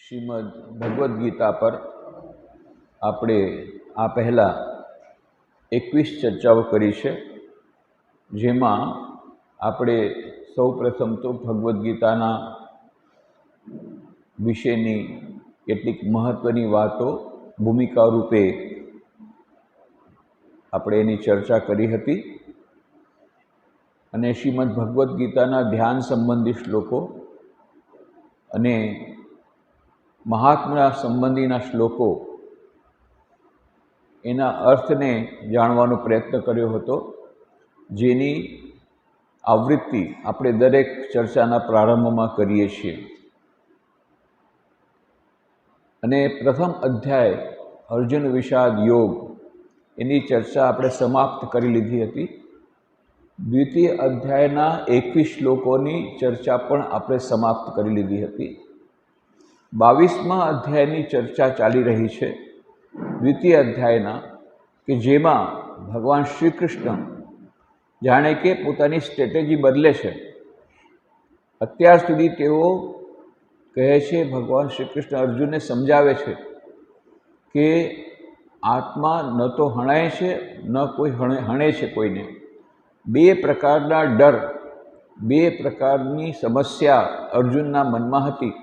શ્રીમદ ભગવદ્ ગીતા પર આપણે આ પહેલાં 21 ચર્ચાઓ કરી છે, જેમાં આપણે સૌ પ્રથમ તો ભગવદ્ ગીતાના વિશેની કેટલીક મહત્ત્વની વાતો ભૂમિકા રૂપે આપણે એની ચર્ચા કરી હતી અને શ્રીમદ ભગવદ્ ગીતાના ધ્યાન સંબંધી શ્લોકો અને મહાત્મા સંબંધીના શ્લોકો એના અર્થને જાણવાનો પ્રયત્ન કર્યો હતો, જેની આવૃત્તિ આપણે દરેક ચર્ચાના પ્રારંભમાં કરીએ છીએ. અને પ્રથમ અધ્યાય અર્જુન વિષાદ યોગ એની ચર્ચા આપણે સમાપ્ત કરી લીધી હતી. દ્વિતીય અધ્યાયના 21 શ્લોકોની ચર્ચા પણ આપણે સમાપ્ત કરી લીધી હતી. 22મા અધ્યાયની ચર્ચા ચાલી રહી છે, દ્વિતીય અધ્યાયના, કે જેમાં ભગવાન શ્રી કૃષ્ણ જાણે કે પોતાની સ્ટ્રેટેજી બદલે છે. અત્યાર સુધી તેઓ કહે છે, ભગવાન શ્રી કૃષ્ણ અર્જુનને સમજાવે છે કે આત્મા ન તો હણાય છે, ન કોઈ હણે છે કોઈને. બે પ્રકારના ડર, બે પ્રકારની સમસ્યા અર્જુનના મનમાં હતી.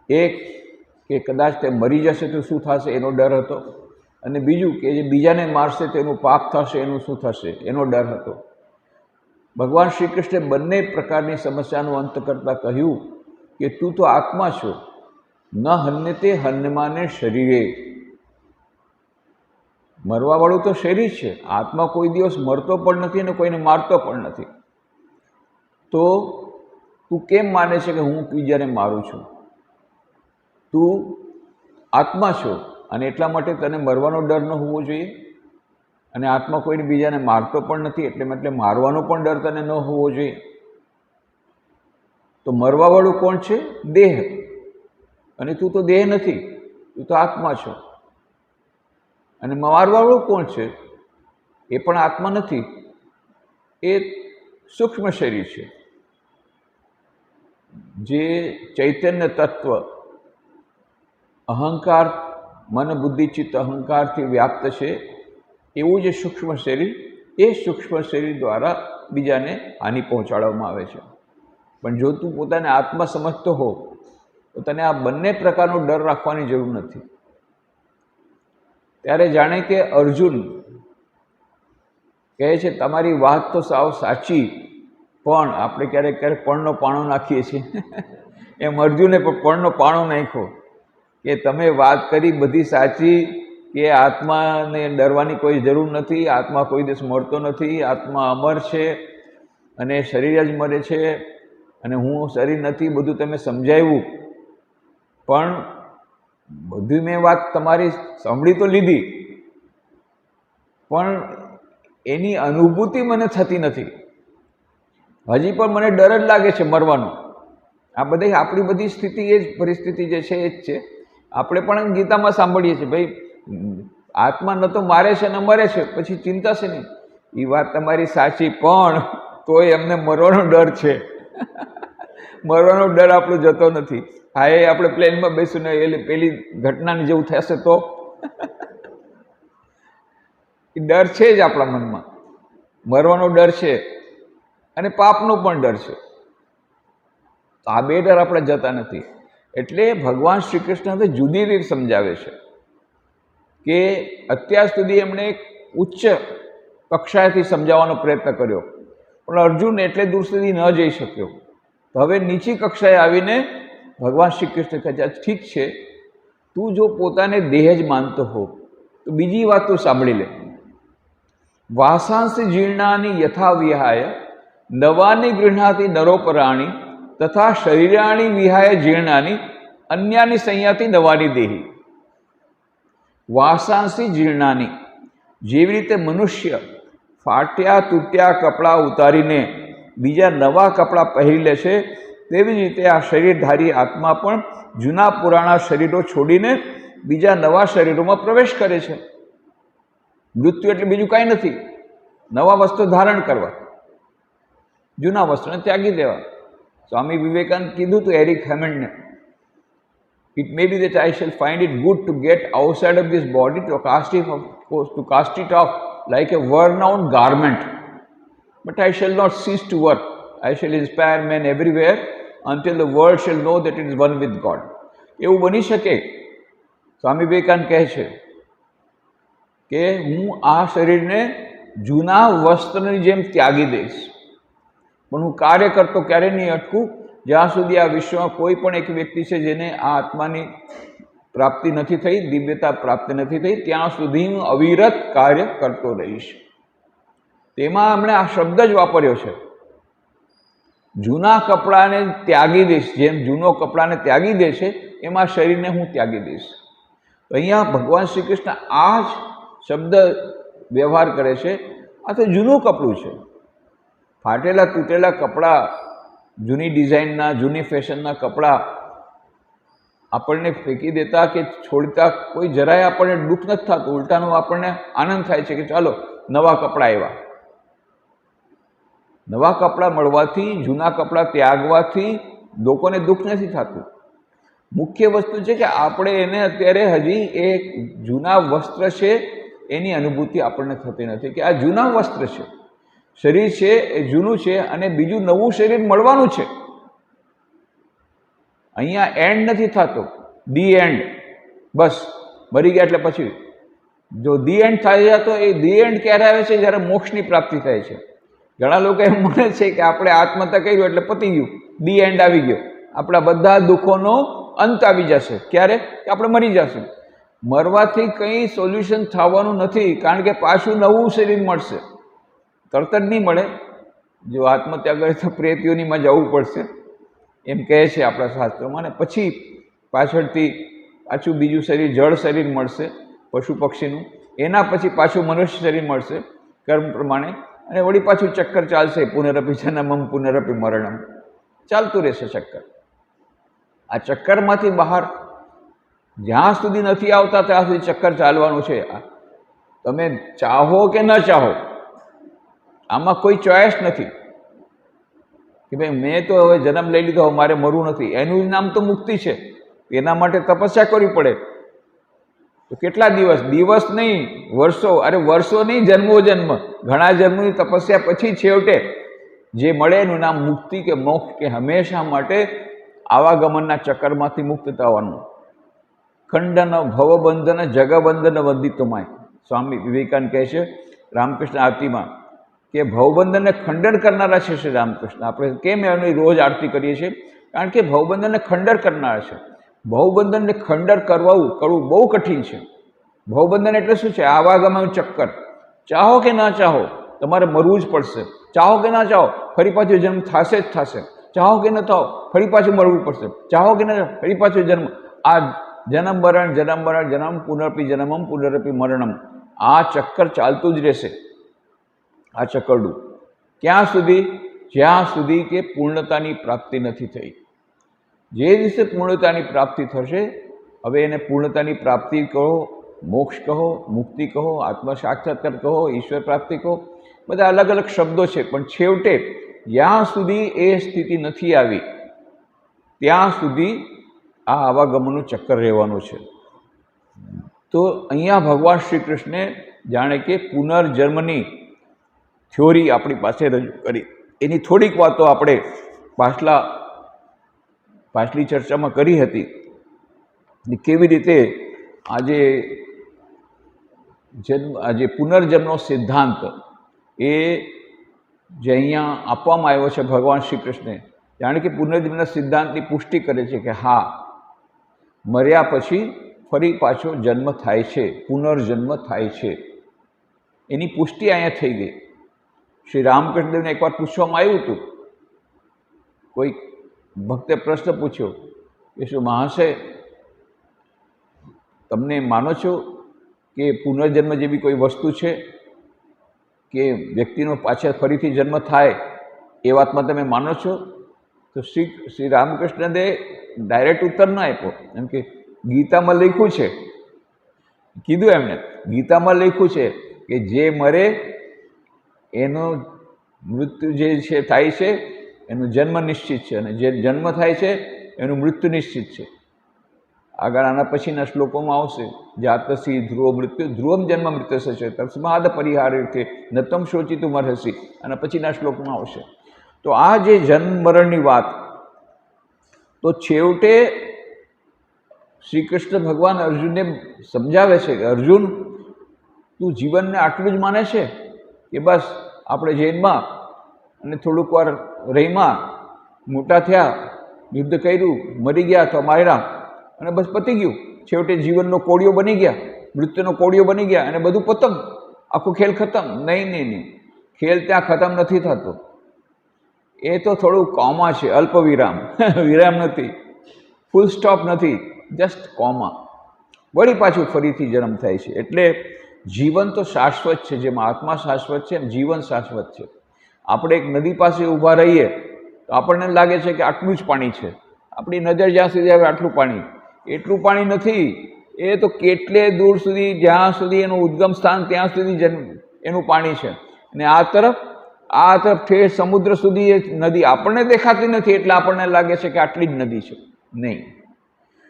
એક કે કદાચ તે મરી જશે તો શું થશે એનો ડર હતો, અને બીજું કે જે બીજાને મારશે તેનું પાપ થશે એનું શું થશે એનો ડર હતો. ભગવાન શ્રી કૃષ્ણે બંને પ્રકારની સમસ્યાનો અંત કરતાં કહ્યું કે તું તો આત્મા છો, ન હન્યતે હન્યમાને શરીરે. મરવાવાળું તો શરીર છે, આત્મા કોઈ દિવસ મરતો પણ નથી અને કોઈને મારતો પણ નથી. તો તું કેમ માને છે કે હું બીજાને મારું છું? તું આત્મા છો અને એટલા માટે તને મરવાનો ડર ન હોવો જોઈએ, અને આત્મા કોઈને બીજાને મારતો પણ નથી એટલે મારવાનો પણ ડર તને ન હોવો જોઈએ. તો મરવાવાળું કોણ છે? દેહ. અને તું તો દેહ નથી, તું તો આત્મા છો. અને મારવાવાળું કોણ છે? એ પણ આત્મા નથી, એ સૂક્ષ્મ શરીર છે, જે ચૈતન્ય તત્વ અહંકાર, મન બુદ્ધિ ચિત્ત અહંકારથી વ્યાપ્ત છે. એવું જે સૂક્ષ્મ શરીર, એ સૂક્ષ્મ શરીર દ્વારા બીજાને હાનિ પહોંચાડવામાં આવે છે. પણ જો તું પોતાને આત્મા સમજતો હો તો તને આ બંને પ્રકારનો ડર રાખવાની જરૂર નથી. ત્યારે જાણે કે અર્જુન કહે છે, તમારી વાત તો સાવ સાચી, પણ આપણે ક્યારેક ક્યારેક પણનો પાણો નાખીએ છીએ એમ અર્જુને પણ પણનો પાણો નાખ્યો કે તમે વાત કરી બધી સાચી, કે આત્માને ડરવાની કોઈ જરૂર નથી, આત્મા કોઈ દિવસ મરતો નથી, આત્મા અમર છે અને શરીર જ મરે છે, અને હું શરીર નથી, બધું તમે સમજાવ્યું. પણ બધી મેં વાત તમારી સાંભળી તો લીધી, પણ એની અનુભૂતિ મને થતી નથી. હજી પણ મને ડર જ લાગે છે મરવાનો. આ બધી આપણી બધી સ્થિતિ, એ જ પરિસ્થિતિ જે છે એ જ છે. આપણે પણ ગીતામાં સાંભળીએ છીએ, ભાઈ આત્મા ન તો મારે છે ન મરે છે, પછી ચિંતા છે નહીં. એ વાત તમારી સાચી, પણ તોય એમને મરવાનો ડર છે મરવાનો ડર આપણો જતો નથી. હા, એ આપણે પ્લેનમાં બેસીને પેલી ઘટનાની જેવું થશે તો એ ડર છે જ આપણા મનમાં. મરવાનો ડર છે અને પાપનો પણ ડર છે. તો આ બે ડર આપણે જતા નથી. એટલે ભગવાન શ્રી કૃષ્ણ હવે જુદી રીત સમજાવે છે કે અત્યાર સુધી એમણે એક ઉચ્ચ કક્ષાએથી સમજાવવાનો પ્રયત્ન કર્યો, પણ અર્જુન એટલે દૂર સુધી ન જઈ શક્યો. તો હવે નીચી કક્ષાએ આવીને ભગવાન શ્રી કૃષ્ણ કહે છે, ઠીક છે, તું જો પોતાને દેહ જ માનતો હો તો બીજી વાત તું સાંભળી લે. વાસાંસી જીર્ણાની યથા વિહાય નવાની ગૃહ્ણાતિ નરોપરાણી તથા શરીરાણી વિહાય જીર્ણાની અન્યાની સંયાતિ નવાની દેહી. વાસાંસી જીર્ણાની, જેવી રીતે મનુષ્ય ફાટ્યા તૂટ્યા કપડાં ઉતારીને બીજા નવા કપડાં પહેરી લે છે, તેવી જ રીતે આ શરીરધારી આત્મા પણ જૂના પુરાણા શરીરો છોડીને બીજા નવા શરીરોમાં પ્રવેશ કરે છે. મૃત્યુ એટલે બીજું કાંઈ નથી, નવા વસ્ત્રો ધારણ કરવા, જૂના વસ્ત્રોને ત્યાગી દેવા. સ્વામી વિવેકાનંદ કીધું હતું Eric હેમન્ડને It may be that I shall find it good to get outside of this body, to cast it off like a worn-out garment. But I shall not cease to work. I shall inspire men everywhere until the world shall know that it is one with God. એવું બની શકે? સ્વામી વિવેકાનંદ કહે છે કે હું આ શરીરને જૂના વસ્ત્રની જેમ ત્યાગી દઈશ, પણ હું કાર્ય કરતો ક્યારે નહીં અટકું જ્યાં સુધી આ વિશ્વમાં કોઈ પણ એક વ્યક્તિ છે જેને આ આત્માની પ્રાપ્તિ નથી થઈ, દિવ્યતા પ્રાપ્તિ નથી થઈ, ત્યાં સુધી હું અવિરત કાર્ય કરતો રહીશ. તેમાં આપણે આ શબ્દ જ વાપર્યો છે, જૂના કપડાને ત્યાગી દઈશ. જેમ જૂનો કપડાને ત્યાગી દે છે એમ આ શરીરને હું ત્યાગી દઈશ. તો અહીંયા ભગવાન શ્રી કૃષ્ણ આ જ શબ્દ વ્યવહાર કરે છે. આ તો જૂનું કપડું છે, ફાટેલા તૂટેલા કપડાં, જૂની ડિઝાઇનના, જૂની ફેશનના કપડાં આપણને ફેંકી દેતા કે છોડતા કોઈ જરાય આપણને દુઃખ નથી થતું, ઉલટાનું આપણને આનંદ થાય છે કે ચાલો નવા કપડાં આવ્યા. નવા કપડાં મળવાથી, જૂના કપડાં ત્યાગવાથી લોકોને દુઃખ નથી થતું. મુખ્ય વસ્તુ છે કે આપણે એને અત્યારે હજી એ જૂના વસ્ત્ર છે એની અનુભૂતિ આપણને થતી નથી કે આ જૂના વસ્ત્ર છે, શરીર છે એ જૂનું છે અને બીજું નવું શરીર મળવાનું છે. અહીંયા એન્ડ નથી થતો, ધી એન્ડ, બસ મરી ગયા એટલે પછી. જો ધી એન્ડ થાય તો એ ધી એન્ડ ક્યારે આવે છે? જ્યારે મોક્ષની પ્રાપ્તિ થાય છે. ઘણા લોકો એમ માને છે કે આપણે આત્મહત્યા કર્યું એટલે પતી ગયું, ધી એન્ડ આવી ગયો, આપણા બધા દુઃખોનો અંત આવી જશે. ક્યારે? કે આપણે મરી જશું. મરવાથી કંઈ સોલ્યુશન થવાનું નથી, કારણ કે પાછું નવું શરીર મળશે. તરત જ નહીં મળે. જો આત્મહત્યા કરે તો પ્રેતયોનીમાં જવું પડશે એમ કહે છે આપણા શાસ્ત્રોમાં, અને પછી પાછળથી પાછું બીજું શરીર, જળ શરીર મળશે પશુ પક્ષીનું, એના પછી પાછું મનુષ્ય શરીર મળશે કર્મ પ્રમાણે, અને વળી પાછું ચક્કર ચાલશે, પુનરપી જન્મમ પુનરપી મરણમ, ચાલતું રહેશે ચક્કર. આ ચક્કરમાંથી બહાર જ્યાં સુધી નથી આવતા ત્યાં સુધી ચક્કર ચાલવાનું છે. તમે ચાહો કે ન ચાહો, આમાં કોઈ ચોઈસ નથી કે ભાઈ મેં તો હવે જન્મ લઈ લીધો, મારે મરવું નથી. એનું જ નામ તો મુક્તિ છે. એના માટે તપસ્યા કરવી પડે. તો કેટલા દિવસ? દિવસ નહીં, વર્ષો. અરે વર્ષો નહીં, જન્મો જન્મ, ઘણા જન્મની તપસ્યા પછી છેવટે જે મળે એનું નામ મુક્તિ કે મોક્ષ, કે હંમેશા માટે આવાગમનના ચક્કરમાંથી મુક્ત થવાનું. ખંડન ભવબંધન જગબંધન વંદિતમાય, સ્વામી વિવેકાનંદ કહે છે રામકૃષ્ણ આરતીમાં કે ભવબંધનને ખંડન કરનારા છે શ્રી રામકૃષ્ણ. આપણે કેમ એની રોજ આરતી કરીએ છીએ? કારણ કે ભવબંધનને ખંડન કરનારા છે. ભવબંધનને ખંડન કરવું બહુ કઠિન છે. ભવબંધન એટલે શું છે? આવાગમન ચક્કર. ચાહો કે ના ચાહો તમારે મરવું જ પડશે. ચાહો કે ના ચાહો ફરી પાછો જન્મ થશે જ થશે. ચાહો કે ન થાઓ ફરી પાછું મળવું પડશે. ચાહો કે ના ચાહો ફરી પાછો જન્મ. આ જન્મ મરણ જન્મ મરણ જન્મ પુનરપી જન્મમ પુનરપી મરણમ, આ ચક્કર ચાલતું જ રહેશે. આ ચક્કરડું ક્યાં સુધી? જ્યાં સુધી કે પૂર્ણતાની પ્રાપ્તિ નથી થઈ. જે દિવસે પૂર્ણતાની પ્રાપ્તિ થશે, હવે એને પૂર્ણતાની પ્રાપ્તિ કહો, મોક્ષ કહો, મુક્તિ કહો, આત્મ સાક્ષાત્કાર કહો, ઈશ્વર પ્રાપ્તિ કહો, બધા અલગ અલગ શબ્દો છે, પણ છેવટે જ્યાં સુધી એ સ્થિતિ નથી આવી ત્યાં સુધી આ આવાગમનનું ચક્કર રહેવાનું છે. તો અહીંયા ભગવાન શ્રી કૃષ્ણે જાણે કે પુનર્જન્મની થિયોરી આપણી પાસે રજૂ કરી. એની થોડીક વાતો આપણે પાછલી ચર્ચામાં કરી હતી. કેવી રીતે આજે પુનર્જન્મનો સિદ્ધાંત એ જે અહીંયા આપવામાં આવ્યો છે ભગવાન શ્રી કૃષ્ણે, જાણે કે પુનર્જન્મના સિદ્ધાંતની પુષ્ટિ કરે છે કે હા, મર્યા પછી ફરી પાછો જન્મ થાય છે, પુનર્જન્મ થાય છે. એની પુષ્ટિ અહીંયા થઈ ગઈ. શ્રી રામકૃષ્ણદેવને એકવાર પૂછવામાં આવ્યું હતું, કોઈ ભક્તે પ્રશ્ન પૂછ્યો કે શું મહાશય તમને માનો છો કે પુનર્જન્મ જેવી કોઈ વસ્તુ છે કે વ્યક્તિનો પાછળ ફરીથી જન્મ થાય, એ વાતમાં તમે માનો છો? તો શ્રી રામકૃષ્ણદેવે ડાયરેક્ટ ઉત્તર ન આપ્યો. એમ કે ગીતામાં લખ્યું છે, કીધું એમને, ગીતામાં લખ્યું છે કે જે મરે એનો મૃત્યુ જે છે થાય છે એનો જન્મ નિશ્ચિત છે, અને જે જન્મ થાય છે એનું મૃત્યુ નિશ્ચિત છે. આગળ આના પછીના શ્લોકોમાં આવશે, જાતસી ધ્રુવ મૃત્યુ ધ્રુવમ જન્મ મૃત્યુસે છે તસ્માદ પરિહારે નતમ શોચિતું અર્હસી, અને પછીના શ્લોકમાં આવશે. તો આ જે જન્મ મરણની વાત, તો છેવટે શ્રી કૃષ્ણ ભગવાન અર્જુનને સમજાવે છે કે અર્જુન, તું જીવનને આટલું જ માને છે કે બસ આપણે જૈનમાં અને થોડુંક વાર રહીમાં, મોટા થયા, યુદ્ધ કર્યું, મરી ગયા તો માર્યા, અને બસ પતી ગયું, છેવટે જીવનનો કોળિયો બની ગયા, મૃત્યુનો કોળિયો બની ગયા અને બધું પતંગ, આખું ખેલ ખતમ? નહીં નહીં નહીં, ખેલ ત્યાં ખતમ નથી થતો. એ તો થોડું કોમા છે, અલ્પ વિરામ, વિરામ નથી, ફૂલ સ્ટોપ નથી, જસ્ટ કોમા. વળી પાછું ફરીથી જન્મ થાય છે. એટલે જીવન તો શાશ્વત છે, જેમ આત્મા શાશ્વત છે એમ જીવન શાશ્વત છે. આપણે એક નદી પાસે ઊભા રહીએ તો આપણને લાગે છે કે આટલું જ પાણી છે, આપણી નજર જ્યાં સુધી આવે આટલું પાણી. એટલું પાણી નથી, એ તો કેટલે દૂર સુધી, જ્યાં સુધી એનું ઉદ્ગમ સ્થાન ત્યાં સુધી એનું પાણી છે. અને આ તરફ ઠેર સમુદ્ર સુધી એ નદી આપણને દેખાતી નથી, એટલે આપણને લાગે છે કે આટલી જ નદી છે. નહીં.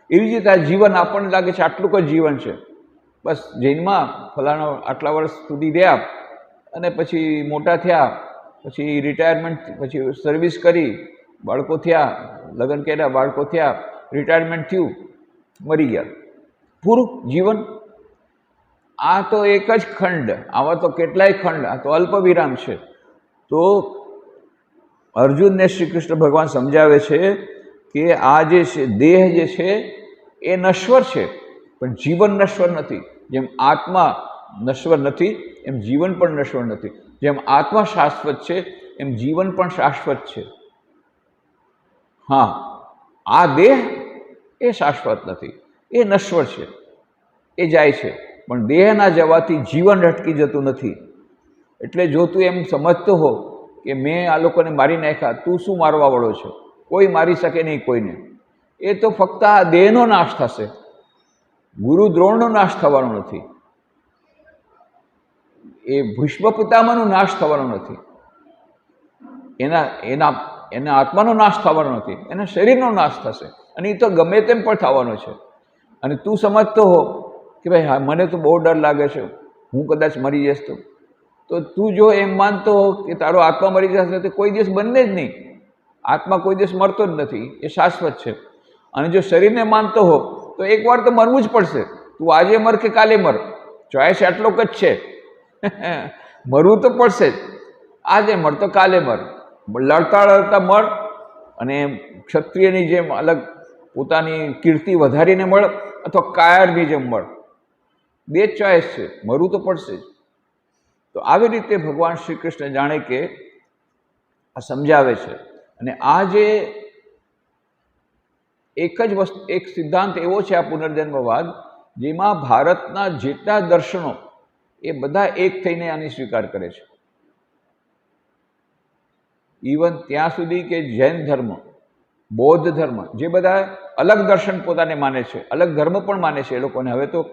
એવી જ રીતે આ જીવન આપણને લાગે છે આટલું જ જીવન છે. બસ જૈનમાં ફલાણા આટલા વર્ષ સુધી રહ્યા અને પછી મોટા થયા, પછી રિટાયરમેન્ટ, પછી સર્વિસ કરી, બાળકો થયા, લગ્ન કર્યા, બાળકો થયા, રિટાયરમેન્ટ થયું, મરી ગયા, પૂરું જીવન. આ તો એક જ ખંડ, આવા તો કેટલાય ખંડ, આ તો અલ્પ વિરામ છે. તો અર્જુનને શ્રી કૃષ્ણ ભગવાન સમજાવે છે કે આ જે છે દેહ જે છે એ નશ્વર છે, પણ જીવન નશ્વર નથી. જેમ આત્મા નશ્વર નથી એમ જીવન પણ નશ્વર નથી. જેમ આત્મા શાશ્વત છે એમ જીવન પણ શાશ્વત છે. હા, આ દેહ એ શાશ્વત નથી, એ નશ્વર છે, એ જાય છે, પણ દેહના જવાથી જીવન અટકી જતું નથી. એટલે જો તું એમ સમજતો હો કે મેં આ લોકોને મારી નાખ્યા, તું શું મારવા વાળો છે? કોઈ મારી શકે નહીં કોઈને. એ તો ફક્ત આ દેહનો નાશ થશે, ગુરુ દ્રોણનો નાશ થવાનો નથી, એ ભીષ્મ પિતામહનો નાશ થવાનો નથી, એના આત્માનો નાશ થવાનો નથી, એના શરીરનો નાશ થશે. અને એ તો ગમે તેમ પણ થવાનો છે. અને તું સમજતો હો કે ભાઈ હા, મને તો બહુ ડર લાગે છે, હું કદાચ મરી જઈશ તો તું જો એમ માનતો હો કે તારો આત્મા મરી જશે, તો કોઈ દિવસ બને જ નહીં. આત્મા કોઈ દિવસ મરતો જ નથી, એ શાશ્વત છે. અને જો શરીરને માનતો હો તો એકવાર તો મરવું જ પડશે. તું આજે મર કે કાલે મર, ચોઈસ આટલોક જ છે. મરવું તો પડશે જ, આજે મર તો કાલે મર, લડતા લડતા મર, અને ક્ષત્રિયની જેમ અલગ પોતાની કીર્તિ વધારીને મળ, અથવા કાયરની જેમ મળ. બે જ ચોઈસ છે, મરવું તો પડશે જ. તો આવી રીતે ભગવાન શ્રી કૃષ્ણ જાણે કે આ સમજાવે છે. અને આ જે એક જ વસ્તુ, એક સિદ્ધાંત એવો છે આ પુનર્જન્મવાદ, જેમાં ભારતના જેટલા દર્શનો એ બધા એક થઈને આની સ્વીકાર કરે છે. ઇવન ત્યાં સુધી કે જૈન ધર્મ, બૌદ્ધ ધર્મ, જે બધા અલગ દર્શન પોતાને માને છે, અલગ ધર્મ પણ માને છે, એ લોકોને હવે તો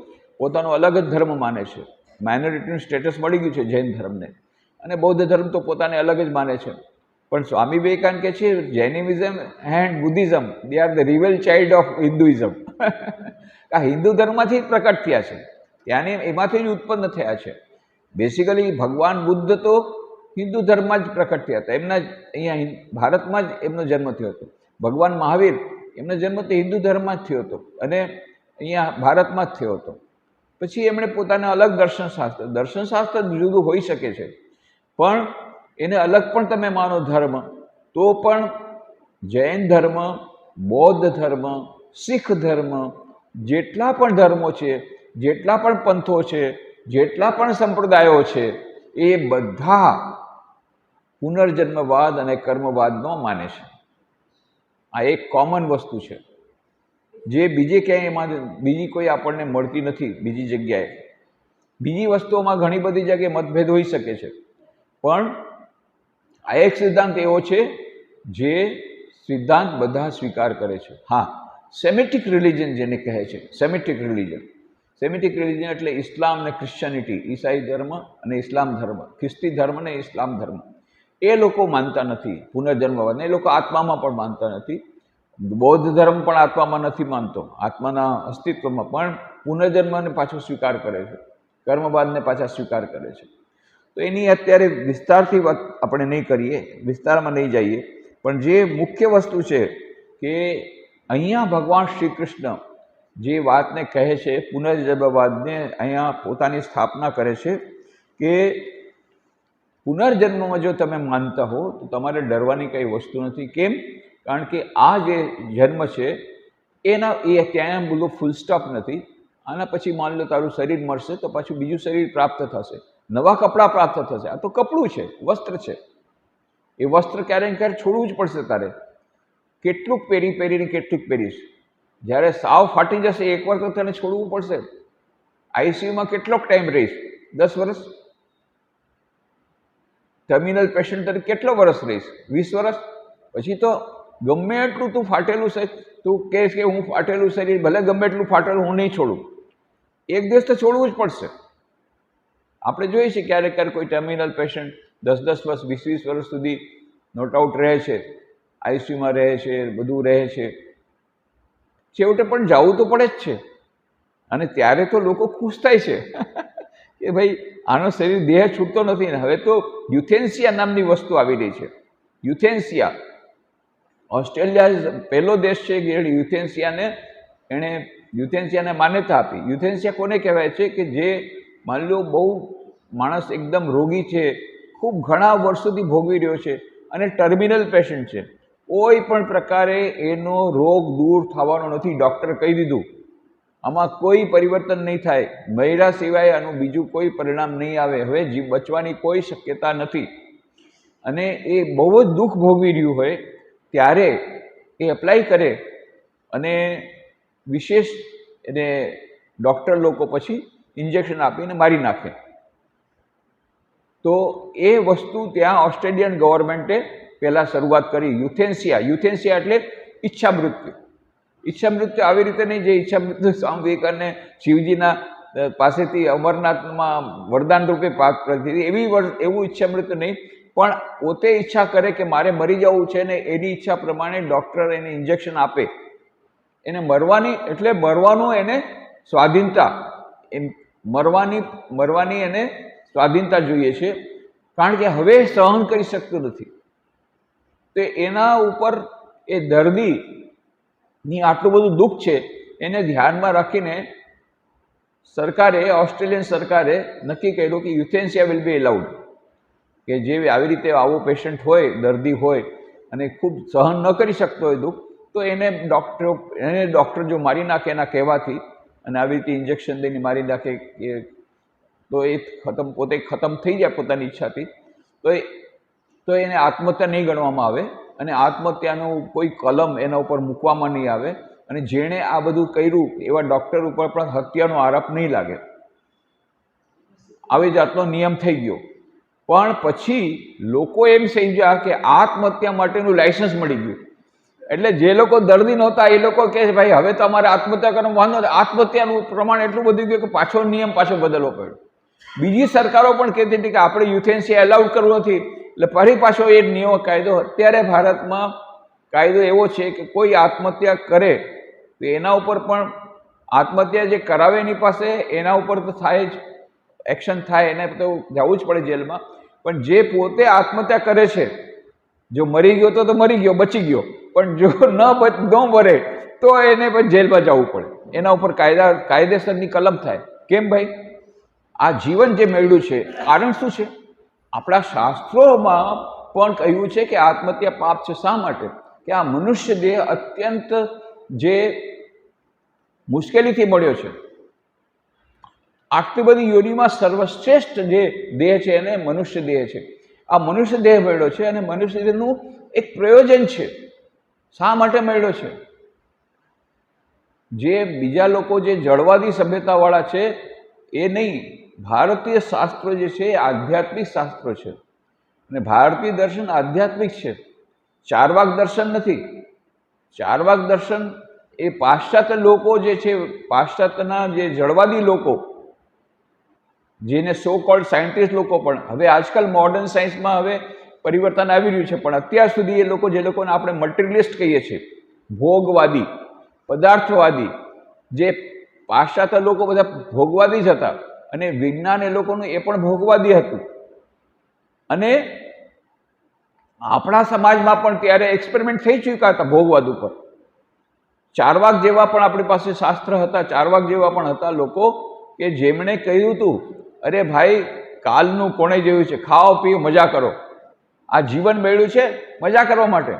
પોતાનો અલગ જ ધર્મ માને છે. માઇનોરિટીનું સ્ટેટસ મળી ગયું છે જૈન ધર્મને, અને બૌદ્ધ ધર્મ તો પોતાને અલગ જ માને છે. પણ સ્વામી વિવેકાનંદ કહે છે Jainism and Buddhism they are the rival child of Hinduism. આ હિન્દુ ધર્મમાંથી જ પ્રકટ થયા છે, ત્યાંની એમાંથી જ ઉત્પન્ન થયા છે. બેસિકલી ભગવાન બુદ્ધ તો હિન્દુ ધર્મમાં જ પ્રકટ થયા હતા, એમના જ અહીંયા ભારતમાં જ એમનો જન્મ થયો હતો. ભગવાન મહાવીર, એમનો જન્મ તો હિન્દુ ધર્મમાં જ થયો હતો અને અહીંયા ભારતમાં જ થયો હતો. પછી એમણે પોતાના અલગ દર્શનશાસ્ત્ર જુદું હોઈ શકે છે, પણ એને અલગ પણ તમે માનો ધર્મ, તો પણ જૈન ધર્મ, બૌદ્ધ ધર્મ, શીખ ધર્મ, જેટલા પણ ધર્મો છે, જેટલા પણ પંથો છે, જેટલા પણ સંપ્રદાયો છે, એ બધા પુનર્જન્મવાદ અને કર્મવાદનો માને છે. આ એક કોમન વસ્તુ છે જે બીજે ક્યાંય એમાં બીજી કોઈ આપણને મળતી નથી. બીજી જગ્યાએ બીજી વસ્તુઓમાં ઘણી બધી જગ્યાએ મતભેદ હોઈ શકે છે, પણ આ એક સિદ્ધાંત એવો છે જે સિદ્ધાંત બધા સ્વીકાર કરે છે. હા, સેમિટિક રિલિજન જેને કહે છે, સેમિટિક રિલિજન. સેમિટિક રિલિજન એટલે ઇસ્લામ અને ક્રિશ્ચિયનિટી, ઈસાઈ ધર્મ અને ઇસ્લામ ધર્મ, ખ્રિસ્તી ધર્મ અને ઇસ્લામ ધર્મ, એ લોકો માનતા નથી પુનર્જન્મવાદને, એ લોકો આત્મામાં પણ માનતા નથી. બૌદ્ધ ધર્મ પણ આત્મામાં નથી માનતો, આત્માના અસ્તિત્વમાં, પણ પુનર્જન્મને પાછો સ્વીકાર કરે છે, કર્મબાદને પાછા સ્વીકાર કરે છે. તો એની અત્યારે વિસ્તારથી વાત આપણે નહીં કરીએ, વિસ્તારમાં નહીં જઈએ, પણ જે મુખ્ય વસ્તુ છે કે અહીંયા ભગવાન શ્રી કૃષ્ણ જે વાતને કહે છે, પુનર્જન્મવાદને અહીંયા પોતાની સ્થાપના કરે છે કે પુનર્જન્મમાં જો તમે માનતા હો તો તમારે ડરવાની કંઈ વસ્તુ નથી. કેમ? કારણ કે આ જે જન્મ છે એ ત્યાં બોલો ફૂલ સ્ટોપ નથી. આના પછી માન લો તારું શરીર મળશે તો પાછું બીજું શરીર પ્રાપ્ત થશે, નવા કપડાં પ્રાપ્ત થશે. આ તો કપડું છે, વસ્ત્ર છે. એ વસ્ત્ર ક્યારેક ક્યારેક છોડવું જ પડશે તારે. કેટલુંક પહેરીને કેટલુંક પહેરીશ, જ્યારે સાવ ફાટી જશે એકવાર તો તને છોડવું પડશે. આઈસીયુમાં કેટલોક ટાઈમ રહીશ? 10 વર્ષ. ટર્મિનલ પેશન્ટ તરીકે કેટલો વર્ષ રહીશ? 20 વર્ષ. પછી તો ગમે એટલું તું ફાટેલું છે, તું કહેશ કે હું ફાટેલું શરીર, ભલે ગમે એટલું ફાટેલું, હું નહીં છોડું. એક દિવસ તો છોડવું જ પડશે. આપણે જોઈએ છીએ ક્યારેક ક્યારેક કોઈ ટર્મિનલ પેશન્ટ 10-10 વર્ષ, 20-20 વર્ષ સુધી નોટ આઉટ રહે છે, આઈસીયુમાં રહે છે, બધું રહે છે. છેવટે પણ જવું તો પડે જ છે. અને ત્યારે તો લોકો ખુશ થાય છે કે ભાઈ આનો શરીર દેહ છૂટતો નથી ને. હવે તો યુથેન્સિયા નામની વસ્તુ આવી રહી છે. યુથેન્સિયા, ઓસ્ટ્રેલિયા પહેલો દેશ છે કે યુથેન્સિયાને માન્યતા આપી. યુથેન્સિયા કોને કહેવાય છે? કે જે માની લો બહુ માણસ એકદમ રોગી છે, ખૂબ ઘણા વર્ષોથી ભોગવી રહ્યો છે અને ટર્મિનલ પેશન્ટ છે, કોઈ પણ પ્રકારે એનો રોગ દૂર થવાનો નથી, ડૉક્ટરે કહી દીધું. આમાં કોઈ પરિવર્તન નહીં થાય, મહિલા સિવાય આનું બીજું કોઈ પરિણામ નહીં આવે, હવે જીવ બચવાની કોઈ શક્યતા નથી. અને એ બહુ જ દુઃખ ભોગવી રહ્યું હોય ત્યારે એ એપ્લાય કરે અને વિશેષ એને ડૉક્ટર લોકો પછી ઇન્જેક્શન આપીને મારી નાખે. તો એ વસ્તુ ત્યાં ઓસ્ટ્રેલિયન ગવર્મેન્ટે પહેલાં શરૂઆત કરી. યુથેન્સિયા એટલે ઈચ્છા મૃત્યુ. ઈચ્છા મૃત્યુ આવી રીતે નહીં જે ઈચ્છા મૃત્યુ સ્વામી વિવેકાનંદને શિવજીના પાસેથી અમરનાથમાં વરદાન રૂપે પ્રાપ્ત કરી, એવું ઈચ્છા મૃત્યુ નહીં, પણ પોતે ઈચ્છા કરે કે મારે મરી જવું છે ને એની ઈચ્છા પ્રમાણે ડૉક્ટર એને ઇન્જેક્શન આપે. એને મરવાની એટલે મરવાનું એને સ્વાધીનતા, એમ મરવાની એને સ્વાધીનતા જોઈએ છે, કારણ કે હવે સહન કરી શકતું નથી. તો એના ઉપર એ દર્દીની આટલું બધું દુઃખ છે એને ધ્યાનમાં રાખીને ઓસ્ટ્રેલિયન સરકારે નક્કી કર્યું કે યુથેન્સિયા વિલ બી એલાઉડ. કે જે આવી રીતે આવો પેશન્ટ હોય, દર્દી હોય અને ખૂબ સહન ન કરી શકતો હોય દુઃખ, તો એને ડૉક્ટર જો મારી નાખે એના કહેવાથી અને આવી રીતે ઇન્જેક્શન દઈને મારી નાખે તો એ પોતે ખતમ થઈ જાય પોતાની ઈચ્છાથી, તો એને આત્મહત્યા નહીં ગણવામાં આવે અને આત્મહત્યાનું કોઈ કલમ એના ઉપર મૂકવામાં નહીં આવે અને જેણે આ બધું કર્યું એવા ડૉક્ટર ઉપર પણ હત્યાનો આરોપ નહીં લાગે. આવી જાતનો નિયમ થઈ ગયો. પણ પછી લોકો એમ સમજ્યા કે આત્મહત્યા માટેનું લાયસન્સ મળી ગયું. એટલે જે લોકો દર્દી નહોતા એ લોકો કહે છે ભાઈ હવે તો અમારે આત્મહત્યા કરવાનો વાંધો નથી. આત્મહત્યાનું પ્રમાણ એટલું બધું ગયું કે પાછો નિયમ બદલવો પડ્યો. બીજી સરકારો પણ કહેતી હતી કે આપણે યુથેન્સિયા એલાઉડ કરવું નથી, એટલે ફરી પાછો એ નિયમ કાયદો. અત્યારે ભારતમાં કાયદો એવો છે કે કોઈ આત્મહત્યા કરે તો એના ઉપર પણ આત્મહત્યા જે કરાવે એની પાસે એના ઉપર તો થાય જ, એક્શન થાય, એને તો જવું જ પડે જેલમાં. પણ જે પોતે આત્મહત્યા કરે છે, જો મરી ગયો તો મરી ગયો, બચી ગયો, પણ જો ન મરે તો એને પણ જેલમાં જવું પડે. એના ઉપર કાયદેસરની કલમ થાય. કેમ ભાઈ? આ જીવન જે મળ્યું છે કારણ શું છે? આપણા શાસ્ત્રોમાં પણ કહ્યું છે કે આત્મહત્યા પાપ છે. શા માટે? કે આ મનુષ્ય દેહ અત્યંત જે મુશ્કેલીથી મળ્યો છે. આટલી બધી યોનિમાં સર્વશ્રેષ્ઠ જે દેહ છે એને મનુષ્ય દેહ છે. આ મનુષ્ય દેહ મળ્યો છે અને મનુષ્ય દેહનું એક પ્રયોજન છે. શા માટે મળ્યો છે? જે બીજા લોકો જે જળવાદી સભ્યતાવાળા છે એ નહીં, ભારતીય શાસ્ત્રો જે છે એ આધ્યાત્મિક શાસ્ત્રો છે અને ભારતીય દર્શન આધ્યાત્મિક છે, ચારવાક દર્શન નથી. ચારવાક દર્શન એ પાશ્ચાત્ય લોકો જે છે, પાશ્ચાત્યના જે જળવાદી લોકો, જેને સો કોલ્ડ સાયન્ટિસ્ટ લોકો, પણ હવે આજકાલ મોડર્ન સાયન્સમાં હવે પરિવર્તન આવી રહ્યું છે, પણ અત્યાર સુધી એ લોકો જે લોકોને આપણે મટીરિયલિસ્ટ કહીએ છીએ, ભોગવાદી, પદાર્થવાદી, જે પાશ્ચાત્ય લોકો બધા ભોગવાદી જ હતા અને વિજ્ઞાન એ લોકોનું એ પણ ભોગવાદી હતું. અને આપણા સમાજમાં પણ ત્યારે એક્સપેરિમેન્ટ થઈ ચૂક્યા હતા ભોગવાદ ઉપર. ચારવાક જેવા પણ આપણી પાસે શાસ્ત્ર હતા, ચારવાક જેવા પણ હતા લોકો કે જેમણે કહ્યું હતું, અરે ભાઈ કાલનું કોણે જોયું છે, ખાઓ પીઓ મજા કરો, આ જીવન મળ્યું છે મજા કરવા માટે,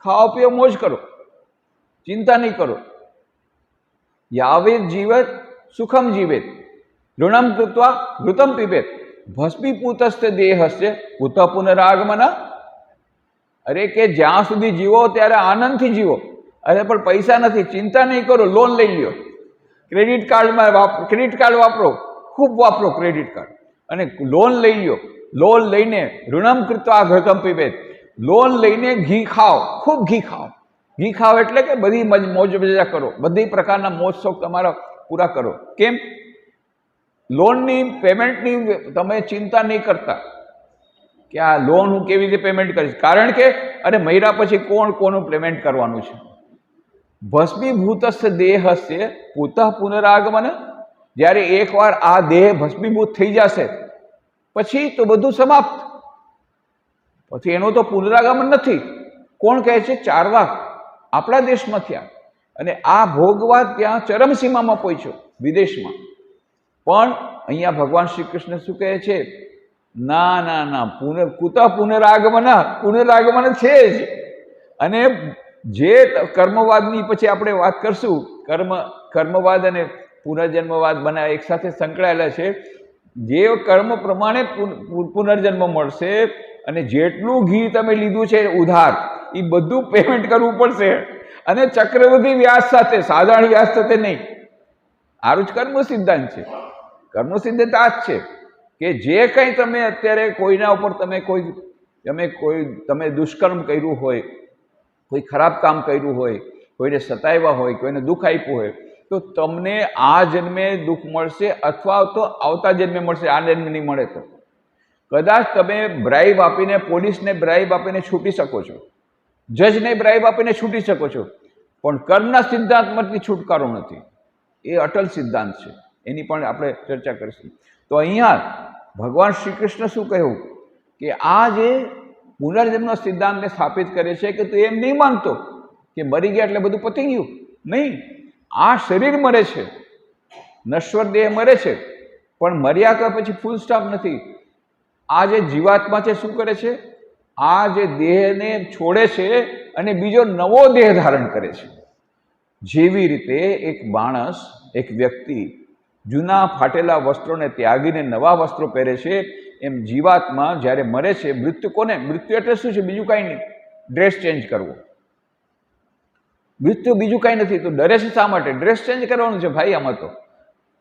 ખાઓ પીઓ મોજ કરો, ચિંતા નહીં કરો. યાવેત જીવેત સુખમ જીવેત ઋણમ કૃત્વા ઘૃતમ પીબેત ભસ્મીભૂતસ્થ દેહસ્ય ભૂત પુનરાગમન. અરે કે જ્યાં સુધી જીવો ત્યારે આનંદથી જીવો. અરે પણ પૈસા નથી, ચિંતા નહીં કરો, લોન લઈ લ્યો, ક્રેડિટ કાર્ડ વાપરો, ખૂબ વાપરો ક્રેડિટ કાર્ડ, અને લોન લઈ લ્યો. લોન લઈને ઋણમ કૃત્વા ઘૃતમ પીબેત, લોન લઈને ઘી ખાઓ, ખૂબ ઘી ખાઓ. ઘી ખાઓ એટલે કે બધી મોજ મજા કરો, બધી પ્રકારના મોજ શોખ તમારા પૂરા કરો. કેમ? લોનની પેમેન્ટની તમે ચિંતા નહીં કરતા કે આ લોન હું કેવી રીતે પેમેન્ટ કરીશ, કારણ કે અરે મહિના પછી કોણ કોનું પેમેન્ટ કરવાનું છે. ભસ્મીભૂતસ્થ દેહસ્ય પુનઃ પુનરાગમન. જ્યારે એકવાર આ દેહ ભસ્મીભૂત થઈ જશે પછી તો બધું સમાપ્ત, પછી એનો તો પુનરાગમન નથી. કોણ કહે છે? ચારવાક આપણા દેશમાં થયા. અને આ ભોગવાદ ત્યાં ચરમસીમામાં પહોંચ્યો વિદેશમાં. પણ અહીંયા ભગવાન શ્રી કૃષ્ણ શું કહે છે? ના ના ના, પુનરાગમન છે જ. અને જે કર્મવાદની પછી આપણે વાત કરશું, કર્મવાદ અને પુનર્જન્મવાદ બનાવે એક સાથે સંકળાયેલા છે. જે કર્મ પ્રમાણે પુનર્જન્મ મળશે અને જેટલું ઘી તમે લીધું છે ઉધાર, એ બધું પેમેન્ટ કરવું પડશે, અને ચક્રવૃદ્ધિ વ્યાજ સાથે, સાધારણ વ્યાજ સાથે નહીં. આરું જ કર્મ સિદ્ધાંત છે. કર્મ સિદ્ધાંત આ જ છે કે જે કંઈ તમે અત્યારે કોઈના ઉપર તમે દુષ્કર્મ કર્યું હોય, કોઈ ખરાબ કામ કર્યું હોય, કોઈને સતાવ્યા હોય, કોઈને દુઃખ આપ્યું હોય, તો તમને આ જન્મે દુઃખ મળશે અથવા તો આવતા જન્મે મળશે. આ જન્મે નહીં મળે તો કદાચ તમે બ્રાઇબ આપીને, પોલીસને બ્રાઇબ આપીને છૂટી શકો છો, જજને બ્રાઇબ આપીને છૂટી શકો છો, પણ કર્મના સિદ્ધાંતમાંથી છુટકારો નથી. એ અટલ સિદ્ધાંત છે, એની પણ આપણે ચર્ચા કરીશું. તો અહીંયા ભગવાન શ્રી કૃષ્ણ શું કહ્યું કે આ જે પુનર્જન્મ સિદ્ધાંતને સ્થાપિત કરે છે કે તું એમ નહીં માનતો કે મરી ગયા એટલે બધું પતી ગયું. નહીં, આ શરીર મરે છે, નશ્વર દેહ મરે છે, પણ મર્યા કે પછી ફૂલ સ્ટોપ નથી. આ જે જીવાત્મા છે શું કરે છે? આ જે દેહને છોડે છે અને બીજો નવો દેહ ધારણ કરે છે. જેવી રીતે એક માણસ, એક વ્યક્તિ જૂના ફાટેલા વસ્ત્રોને ત્યાગીને નવા વસ્ત્રો પહેરે છે, એમ જીવાત્મા જ્યારે મરે છે, મૃત્યુ કોને? મૃત્યુ એટલે શું છે? બીજું કાંઈ નહીં, ડ્રેસ ચેન્જ કરવો. મૃત્યુ બીજું કાંઈ નથી. તો ડરે છે શા માટે? ડ્રેસ ચેન્જ કરવાનું છે ભાઈ. આમાં તો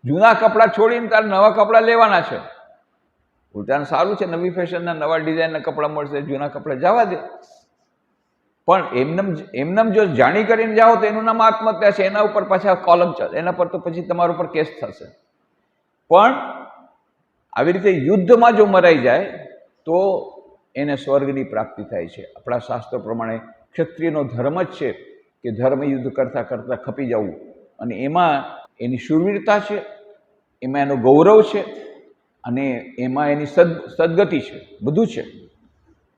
જૂના કપડાં છોડીને તારે નવા કપડાં લેવાના છે. ઉલટાનું સારું છે, નવી ફેશનના નવા ડિઝાઇનના કપડાં મળશે, જૂના કપડાં જવા દે. પણ એમનેમ જો જાણી કરીને જાઓ તો એનું નામ આત્મહત્યા છે. એના ઉપર પાછા કોલમ ચાલે, એના પર તો પછી તમારા ઉપર કેસ થશે. પણ આવી રીતે યુદ્ધમાં જો મરાઈ જાય તો એને સ્વર્ગની પ્રાપ્તિ થાય છે. આપણા શાસ્ત્રો પ્રમાણે ક્ષત્રિયનો ધર્મ જ છે કે ધર્મ યુદ્ધ કરતાં કરતાં ખપી જવું, અને એમાં એની શૂરવીરતા છે, એમાં એનો ગૌરવ છે, અને એમાં એની સદગતિ છે, બધું છે.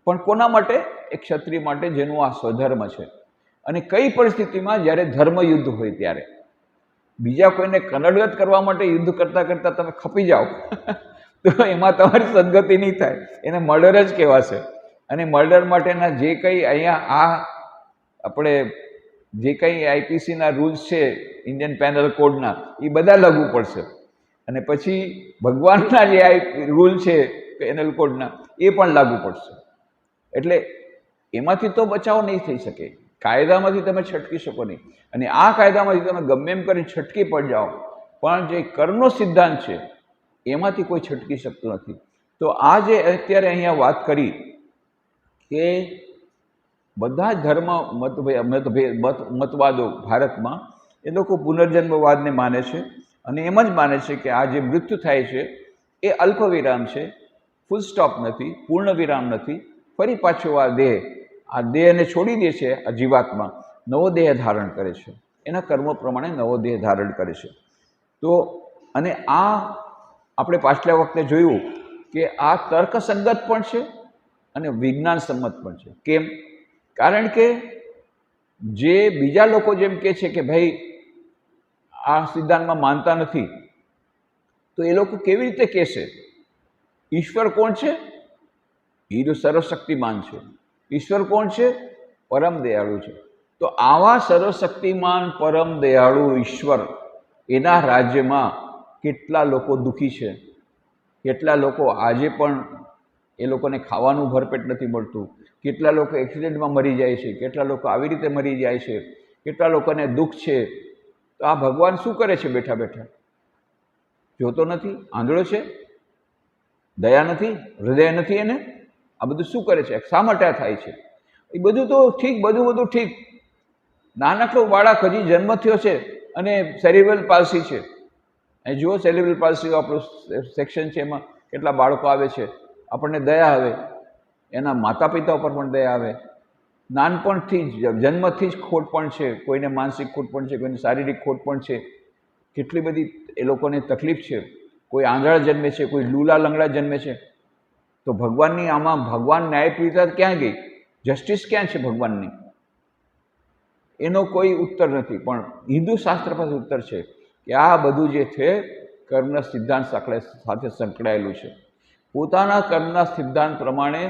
પણ કોના માટે? એક ક્ષત્રિય માટે જેનું આ સ્વધર્મ છે. અને કઈ પરિસ્થિતિમાં? જ્યારે ધર્મયુદ્ધ હોય ત્યારે. બીજા કોઈને કનડગત કરવા માટે યુદ્ધ કરતાં કરતાં તમે ખપી જાઓ તો એમાં તમારી સદગતિ નહીં થાય, એને મર્ડર જ કહેવાશે. અને મર્ડર માટેના જે કંઈ અહીંયા આ આપણે જે કંઈ આઈપીસીના રૂલ્સ છે, ઇન્ડિયન પેનલ કોડના, એ બધા લાગુ પડશે. અને પછી ભગવાનના જે રૂલ છે પેનલ કોડના, એ પણ લાગુ પડશે. એટલે એમાંથી તો બચાવ નહીં થઈ શકે. કાયદામાંથી તમે છટકી શકો નહીં. અને આ કાયદામાંથી તમે ગમે એમ કરીને છટકી પડી જાઓ, પણ જે કર્મનો સિદ્ધાંત છે એમાંથી કોઈ છટકી શકતું નથી. તો આ જે અત્યારે અહીંયા વાત કરી કે બધા જ ધર્મ મતવાદો ભારતમાં એ લોકો પુનર્જન્મવાદને માને છે, અને એમ જ માને છે કે આ જે મૃત્યુ થાય છે એ અલ્પ વિરામ છે, ફૂલ સ્ટોપ નથી, પૂર્ણ વિરામ નથી. ફરી પાછો આ દેહને છોડી દે છે આ જીવાત્મા. નવો દેહ ધારણ કરે છે, એના કર્મો પ્રમાણે નવો દેહ ધારણ કરે છે. તો અને આ આપણે પાછલા વખતે જોયું કે આ તર્કસંગત પણ છે અને વિજ્ઞાન સંમત પણ છે. કેમ? કારણ કે જે બીજા લોકો જેમ કહે છે કે ભાઈ આ સિદ્ધાંતમાં માનતા નથી, તો એ લોકો કેવી રીતે કહેશે? ઈશ્વર કોણ છે? એ સર્વશક્તિમાન છે. ઈશ્વર કોણ છે? પરમ દયાળુ છે. તો આવા સર્વશક્તિમાન પરમ દયાળુ ઈશ્વર, એના રાજ્યમાં કેટલા લોકો દુઃખી છે, કેટલા લોકો આજે પણ એ લોકોને ખાવાનું ભરપેટ નથી મળતું, કેટલા લોકો એક્સિડન્ટમાં મરી જાય છે, કેટલા લોકો આવી રીતે મરી જાય છે, કેટલા લોકોને દુઃખ છે. તો આ ભગવાન શું કરે છે બેઠા બેઠા? જોતો નથી? આંધળો છે? દયા નથી? હૃદય નથી એને? આ બધું શું કરે છે? શા માટે આ થાય છે? એ બધું તો ઠીક, બધું ઠીક. નાનકડો બાળક હજી જન્મ થયો છે અને સેરિબ્રલ પાલ્સી છે. એ જુઓ, સેરિબ્રલ પાલ્સી આપણું સેક્શન છે, એમાં કેટલા બાળકો આવે છે. આપણને દયા આવે, એના માતા પિતા ઉપર પણ દયા આવે. નાનપણથી જ, જન્મથી જ ખોટ પણ છે, કોઈને માનસિક ખોટ પણ છે, કોઈને શારીરિક ખોટ પણ છે. કેટલી બધી એ લોકોને તકલીફ છે. કોઈ આંધળા જન્મે છે, કોઈ લૂલા લંગડા જન્મે છે. તો ભગવાનની આમાં ભગવાન ન્યાયપ્રિયતા ક્યાં ગઈ? જસ્ટિસ ક્યાં છે ભગવાનની? એનો કોઈ ઉત્તર નથી. પણ હિન્દુ શાસ્ત્ર પાસે ઉત્તર છે કે આ બધું જે છે કર્મના સિદ્ધાંત સાથે સંકળાયેલું છે. પોતાના કર્મના સિદ્ધાંત પ્રમાણે,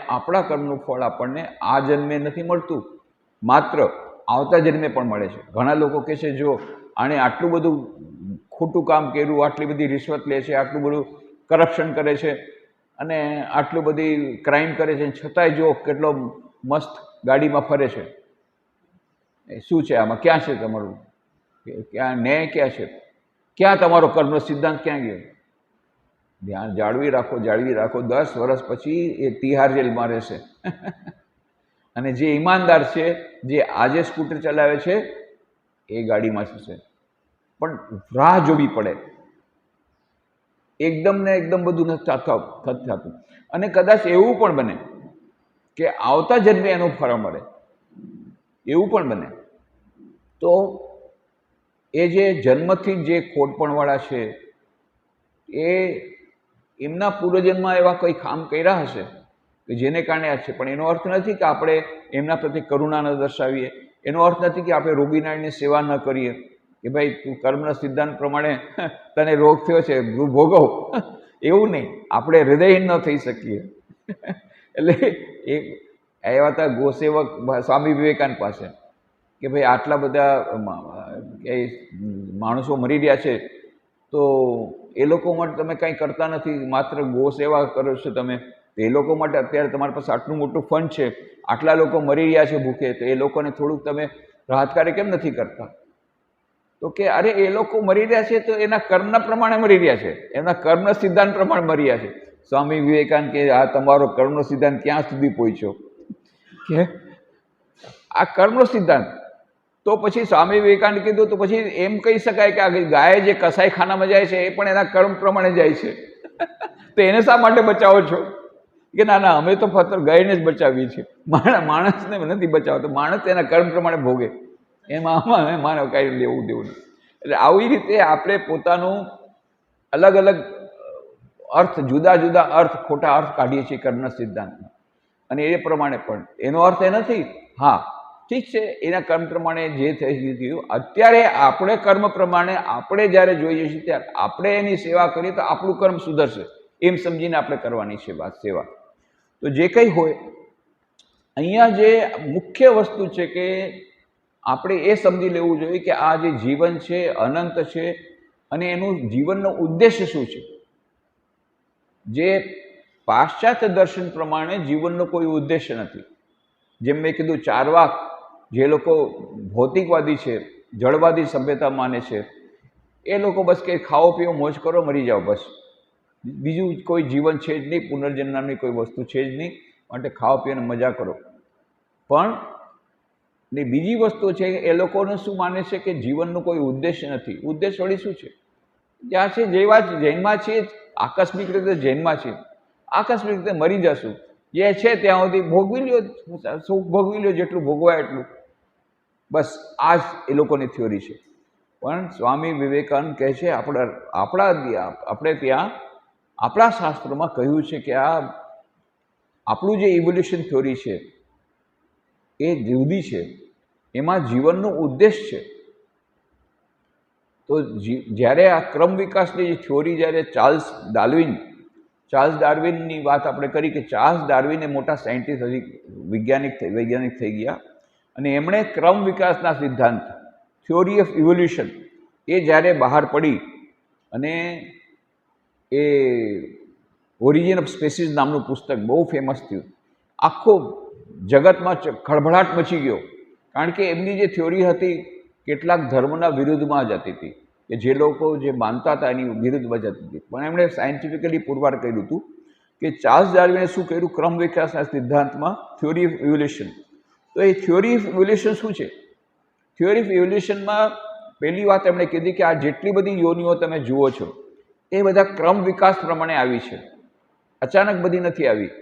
આપણા કર્મનું ફળ આપણને આ જન્મે નથી મળતું, માત્ર આવતા જન્મે પણ મળે છે. ઘણા લોકો કહે છે, જો આણે આટલું બધું ખોટું કામ કર્યું, આટલી બધી રિશ્વત લે છે, આટલું બધું કરપ્શન કરે છે અને આટલું બધી ક્રાઇમ કરે છે, છતાંય જો કેટલો મસ્ત ગાડીમાં ફરે છે. શું છે આમાં? ક્યાં છે તમારું? ક્યાં ન્યાય? ક્યાં છે? ક્યાં તમારો કર્મનો સિદ્ધાંત ક્યાં ગયો? ધ્યાન જાળવી રાખો, જાળવી રાખો. 10 વર્ષ પછી એ તિહાર જેલમાં રહેશે. અને જે ઈમાનદાર છે, જે આજે સ્કૂટર ચલાવે છે, એ ગાડીમાં જશે. પણ રાહ જોવી પડે. એકદમ ને એકદમ બધું નથી થતું. અને કદાચ એવું પણ બને કે આવતા જન્મે એનું ફળ મળે, એવું પણ બને. તો એ જે જન્મથી જે ખોટપણવાળા છે, એ એમના પૂર્વજન્મમાં એવા કોઈ કામ કર્યા હશે કે જેને કારણે આ છે. પણ એનો અર્થ નથી કે આપણે એમના પ્રત્યે કરુણા ન દર્શાવીએ. એનો અર્થ નથી કે આપણે રોગીનારાયણની સેવા ન કરીએ કે ભાઈ તું કર્મના સિદ્ધાંત પ્રમાણે તને રોગ થયો છે, તું ભોગવ. એવું નહીં. આપણે હૃદયહીન ન થઈ શકીએ. એટલે એ આવ્યા હતા ગોસેવક સ્વામી વિવેકાનંદ પાસે કે ભાઈ આટલા બધા માણસો મરી રહ્યા છે, તો એ લોકો માટે તમે કંઈ કરતા નથી, માત્ર ગો સેવા કરો છો તમે. તો એ લોકો માટે અત્યારે તમારી પાસે આટલું મોટું ફંડ છે, આટલા લોકો મરી રહ્યા છે ભૂખે, તો એ લોકોને થોડુંક તમે રાહત કાર્ય કેમ નથી કરતા? તો કે અરે એ લોકો મરી રહ્યા છે તો એના કર્મના પ્રમાણે મરી રહ્યા છે, એમના કર્મના સિદ્ધાંત પ્રમાણે મરી રહ્યા છે. સ્વામી વિવેકાનંદ કે આ તમારો કર્મનો સિદ્ધાંત ક્યાં સુધી પહોંચ્યો? કે આ કર્મનો સિદ્ધાંત. તો પછી સ્વામી વિવેકાનંદ કીધું તો પછી એમ કહી શકાય કે આ ગાય જે કસાઈખાનામાં જાય છે એ પણ એના કર્મ પ્રમાણે જાય છે. તો એને શા માટે બચાવો છો? કે ના ના, અમે તો ફક્ત ગાયને જ બચાવીએ છીએ, માણસને નથી બચાવતો. માણસ એના કર્મ પ્રમાણે ભોગે, એમાં માનવ કાંઈ લેવું દેવું નહીં. એટલે આવી રીતે આપણે પોતાનું અલગ અલગ અર્થ, જુદા જુદા અર્થ, ખોટા અર્થ કાઢીએ છીએ કર્મના સિદ્ધાંતમાં. અને એ પ્રમાણે પણ એનો અર્થ એ નથી, હા ઠીક છે, એના કર્મ પ્રમાણે જે થઈ ગયું. અત્યારે આપણે કર્મ પ્રમાણે આપણે જ્યારે જોઈએ છીએ ત્યારે આપણે એની સેવા કરીએ તો આપણું કર્મ સુધરશે, એમ સમજીને આપણે કરવાની છે સેવા. તો જે કંઈ હોય, અહીંયા જે મુખ્ય વસ્તુ છે કે આપણે એ સમજી લેવું જોઈએ કે આ જે જીવન છે અનંત છે અને એનું જીવનનો ઉદ્દેશ્ય શું છે. જે પાશ્ચાત્ય દર્શન પ્રમાણે જીવનનો કોઈ ઉદ્દેશ્ય નથી. જેમ મેં કીધું, ચારવાક જે લોકો ભૌતિકવાદી છે, જળવાદી સભ્યતા માને છે, એ લોકો બસ કે ખાઓ પીઓ મોજ કરો મરી જાઓ, બસ બીજું કોઈ જીવન છે જ નહીં, પુનર્જન્મની કોઈ વસ્તુ છે જ નહીં, માટે ખાઓ પીઓ અને મજા કરો. પણ ને બીજી વસ્તુ છે કે એ લોકોને શું માને છે કે જીવનનો કોઈ ઉદ્દેશ્ય નથી. ઉદ્દેશ્ય વળી શું છે? જ્યાં છે જેવા જૈનમાં છીએ, આકસ્મિક રીતે જૈનમાં છીએ, આકસ્મિક રીતે મરી જશું, જે છે ત્યાં સુધી ભોગવી લ્યો, સુખ ભોગવી લ્યો, જેટલું ભોગવાય એટલું. બસ આ જ એ લોકોની થિયોરી છે. પણ સ્વામી વિવેકાનંદ કહે છે આપણે ત્યાં આપણા શાસ્ત્રોમાં કહ્યું છે કે આ આપણું જે ઇવોલ્યુશન થિયોરી છે એ જુદી છે, એમાં જીવનનો ઉદ્દેશ છે. તો જ્યારે આ ક્રમ વિકાસની જે થિયોરી જ્યારે ચાર્લ્સ ડાર્વિનની વાત આપણે કરી કે ચાર્લ્સ ડાર્વિન એ મોટા સાયન્ટિસ્ટ હજી વૈજ્ઞાનિક થઈ ગયા, અને એમણે ક્રમ વિકાસના સિદ્ધાંત થિયોરી ઓફ ઇવોલ્યુશન એ જ્યારે બહાર પડી અને એ ઓરિજિન ઓફ સ્પેસીસ નામનું પુસ્તક બહુ ફેમસ થયું, આખો જગતમાં ખળભળાટ મચી ગયો. કારણ કે એમની જે થિયોરી હતી કેટલાક ધર્મના વિરુદ્ધમાં જતી હતી, કે જે લોકો જે માનતા હતા એની વિરુદ્ધમાં જતી હતી. પણ એમણે સાયન્ટિફિકલી પુરવાર કર્યું હતું કે ચાર્લ્સ ડાર્વિને શું કર્યું, ક્રમ વિકાસના સિદ્ધાંતમાં થિયોરી ઓફ ઇવોલ્યુશન. તો એ થિયોરી ઓફ ઇવોલ્યુશન શું છે? થિયોરી ઓફ ઇવોલ્યુશનમાં પહેલી વાત એમણે કીધી કે આ જેટલી બધી યોનિઓ તમે જુઓ છો એ બધા ક્રમ વિકાસ પ્રમાણે આવી છે, અચાનક બધી નથી આવી.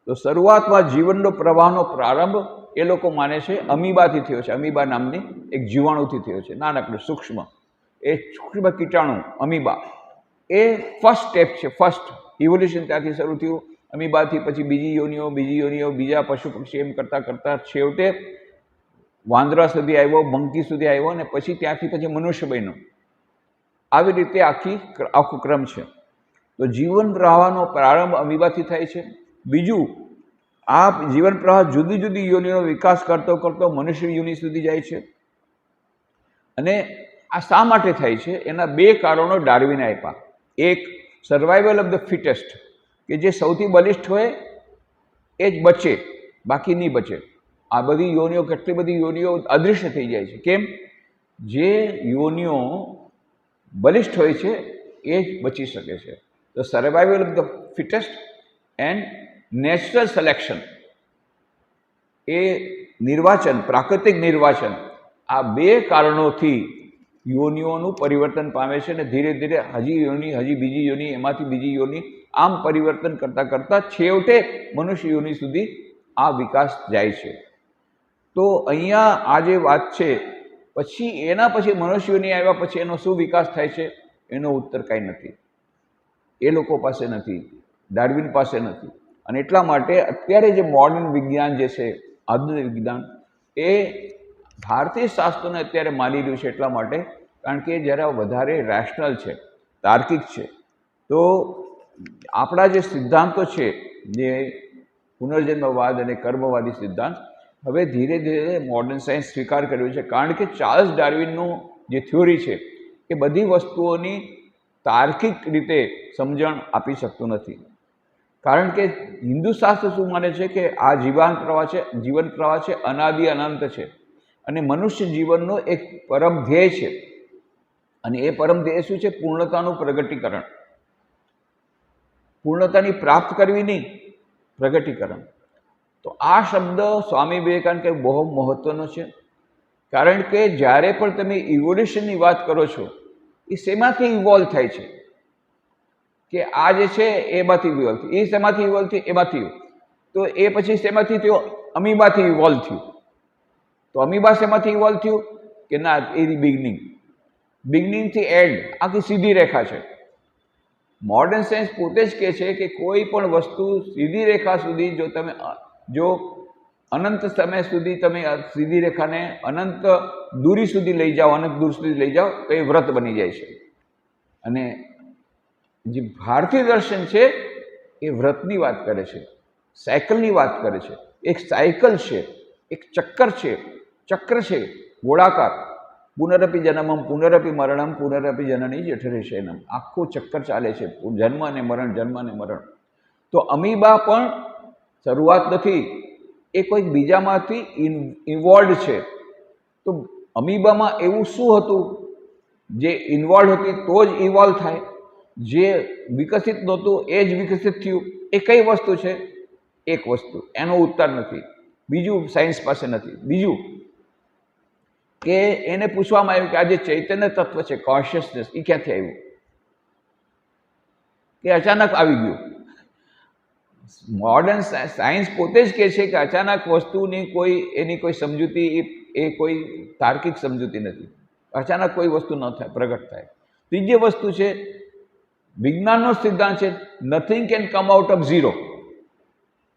તો શરૂઆતમાં જીવનનો પ્રવાહનો પ્રારંભ એ લોકો માને છે અમીબાથી થયો છે. અમીબા નામની એક જીવાણુથી થયો છે, નાનકડું સૂક્ષ્મ, એ સૂક્ષ્મ કીટાણુ અમીબા, એ ફર્સ્ટ સ્ટેપ છે. ફર્સ્ટ ઇવોલ્યુશન ત્યાંથી શરૂ થયું. અમીબાથી પછી બીજી યોનિઓ, બીજા પશુ પક્ષી, એમ કરતાં છેવટે વાંદરા સુધી આવ્યો, મંકી સુધી આવ્યો, અને પછી ત્યાંથી પછી મનુષ્ય બન્યો. આવી રીતે આખું ક્રમ છે. તો જીવન પ્રવાહનો પ્રારંભ અમીબાથી થાય છે. બીજું, આ જીવન પ્રવાહ જુદી જુદી યોનિનો વિકાસ કરતો કરતો મનુષ્ય યોનિ સુધી જાય છે. અને આ શા માટે થાય છે એના બે કારણો ડાર્વિને આપ્યા. એક, સર્વાઈવલ ઓફ ધ ફિટેસ્ટ, કે જે સૌથી બલિષ્ઠ હોય એ જ બચે, બાકી નહીં બચે. આ બધી યોનિઓ, કેટલી બધી યોનિઓ અદૃશ્ય થઈ જાય છે. કેમ? જે યોનિઓ બલિષ્ઠ હોય છે એ જ બચી શકે છે. તો survival of the fittest and natural selection, એ નિર્વાચન, પ્રાકૃતિક નિર્વાચન, આ બે કારણોથી યોનિઓનું પરિવર્તન પામે છે. અને ધીરે ધીરે હજી બીજી યોનિ, એમાંથી બીજી યોનિ, આમ પરિવર્તન કરતાં કરતાં છેવટે મનુષ્ય યોનિ સુધી આ વિકાસ જાય છે. તો અહીંયા આ જે વાત છે, પછી એના પછી મનુષ્ય યોનિ આવ્યા પછી એનો શું વિકાસ થાય છે એનો ઉત્તર કાંઈ નથી, એ લોકો પાસે નથી, ડાર્વિન પાસે નથી. અને એટલા માટે અત્યારે જે મોડર્ન વિજ્ઞાન જે છે, આધુનિક વિજ્ઞાન, એ ભારતીય શાસ્ત્રોને અત્યારે માની રહ્યું છે. એટલા માટે કારણ કે જ્યારે વધારે રેશનલ છે, તાર્કિક છે. તો આપણા જે સિદ્ધાંતો છે, જે પુનર્જન્મવાદ અને કર્મવાદી સિદ્ધાંત, હવે ધીરે ધીરે મોડર્ન સાયન્સ સ્વીકાર કર્યો છે. કારણ કે ચાર્લ્સ ડાર્વિનનું જે થિયોરી છે એ બધી વસ્તુઓની તાર્કિક રીતે સમજણ આપી શકતું નથી. કારણ કે હિન્દુ શાસ્ત્ર શું માને છે કે આ જીવન પ્રવાહ છે, અનાદિ અનંત છે, અને મનુષ્ય જીવનનો એક પરમ ધ્યેય છે. અને એ પરમ ધ્યેય શું છે? પૂર્ણતાનું પ્રગટીકરણ. પૂર્ણતાની પ્રાપ્ત કરવી નહીં, પ્રગટીકરણ. તો આ શબ્દ સ્વામી વિવેકાનંદ કે બહુ મહત્વનો છે. કારણ કે જ્યારે પણ તમે ઇવોલ્યુશનની વાત કરો છો, એ શેમાંથી ઇવોલ્વ થાય છે? કે આ જે છે એમાંથી ઇવોલ્વ થયું, એ શેમાંથી ઇવોલ્વ થયું? એમાંથી. તો એ પછી શેમાંથી થયો? અમીબાથી ઇવોલ્વ થયું. તો અમીબા શેમાંથી ઇવોલ્વ થયું? કે ના, એ બિગનિંગથી એન્ડ આખી સીધી રેખા છે. મોડર્ન સાયન્સ પોતે જ કહે છે કે કોઈ પણ વસ્તુ સીધી રેખા સુધી જો અનંત સમય સુધી તમે સીધી રેખાને અનંત દૂરી સુધી લઈ જાઓ, અનંત દૂર સુધી લઈ જાઓ, તો એ વ્રત બની જાય છે. અને જે ભારતીય દર્શન છે એ વ્રતની વાત કરે છે, સાયકલની વાત કરે છે. એક સાયકલ છે, એક ચક્કર છે, ગોળાકાર. પુનરપી જન્મમ પુનરપી મરણમ પુનરપી જનની જઠરેશયનમ, આખું ચક્કર ચાલે છે, જન્મ અને મરણ, જન્મ અને મરણ. તો અમીબા પણ શરૂઆત નથી, એ કોઈક બીજામાંથી ઇન્વોલ્વ છે. તો અમીબામાં એવું શું હતું જે ઇન્વોલ્વ હતી તો જ ઇવોલ્વ થાય? જે વિકસિત નહોતું એ જ વિકસિત થયું. એ કઈ વસ્તુ છે? એક વસ્તુ, એનો ઉત્તર નથી. બીજું સાયન્સ પાસે નથી. બીજું કે એને પૂછવામાં આવ્યું કે આ જે ચૈતન્ય તત્વ છે, કોન્શિયસનેસ, એ ક્યાંથી આવ્યું? કે અચાનક આવી ગયું? મોડર્ન સાયન્સ પોતે જ કહે છે કે અચાનક વસ્તુની એની કોઈ સમજૂતી એ કોઈ તાર્કિક સમજૂતી નથી. અચાનક કોઈ વસ્તુ ન થાય, પ્રગટ થાય. ત્રીજી વસ્તુ છે વિજ્ઞાનનો સિદ્ધાંત છે nothing can come out of zero.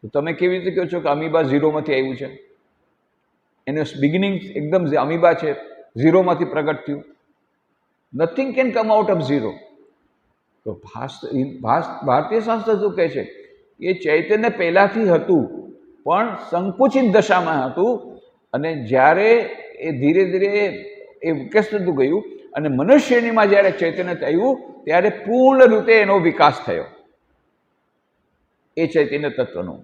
તો તમે કેવી રીતે કહો છો કે અમીબા ઝીરોમાંથી આવ્યું છે? એનું બિગિનિંગ એકદમ અમીબા છે, ઝીરોમાંથી પ્રગટ થયું. Nothing can come out of zero. તો ભારતીય શાસ્ત્ર શું કહે છે? એ ચૈતન્ય પહેલાંથી હતું પણ સંકુચિત દશામાં હતું, અને જ્યારે એ ધીરે ધીરે એ વિકસ થતું ગયું અને મનુષ્યનીમાં જ્યારે ચૈતન્ય થયું ત્યારે પૂર્ણ રીતે એનો વિકાસ થયો એ ચૈતન્ય તત્વનો.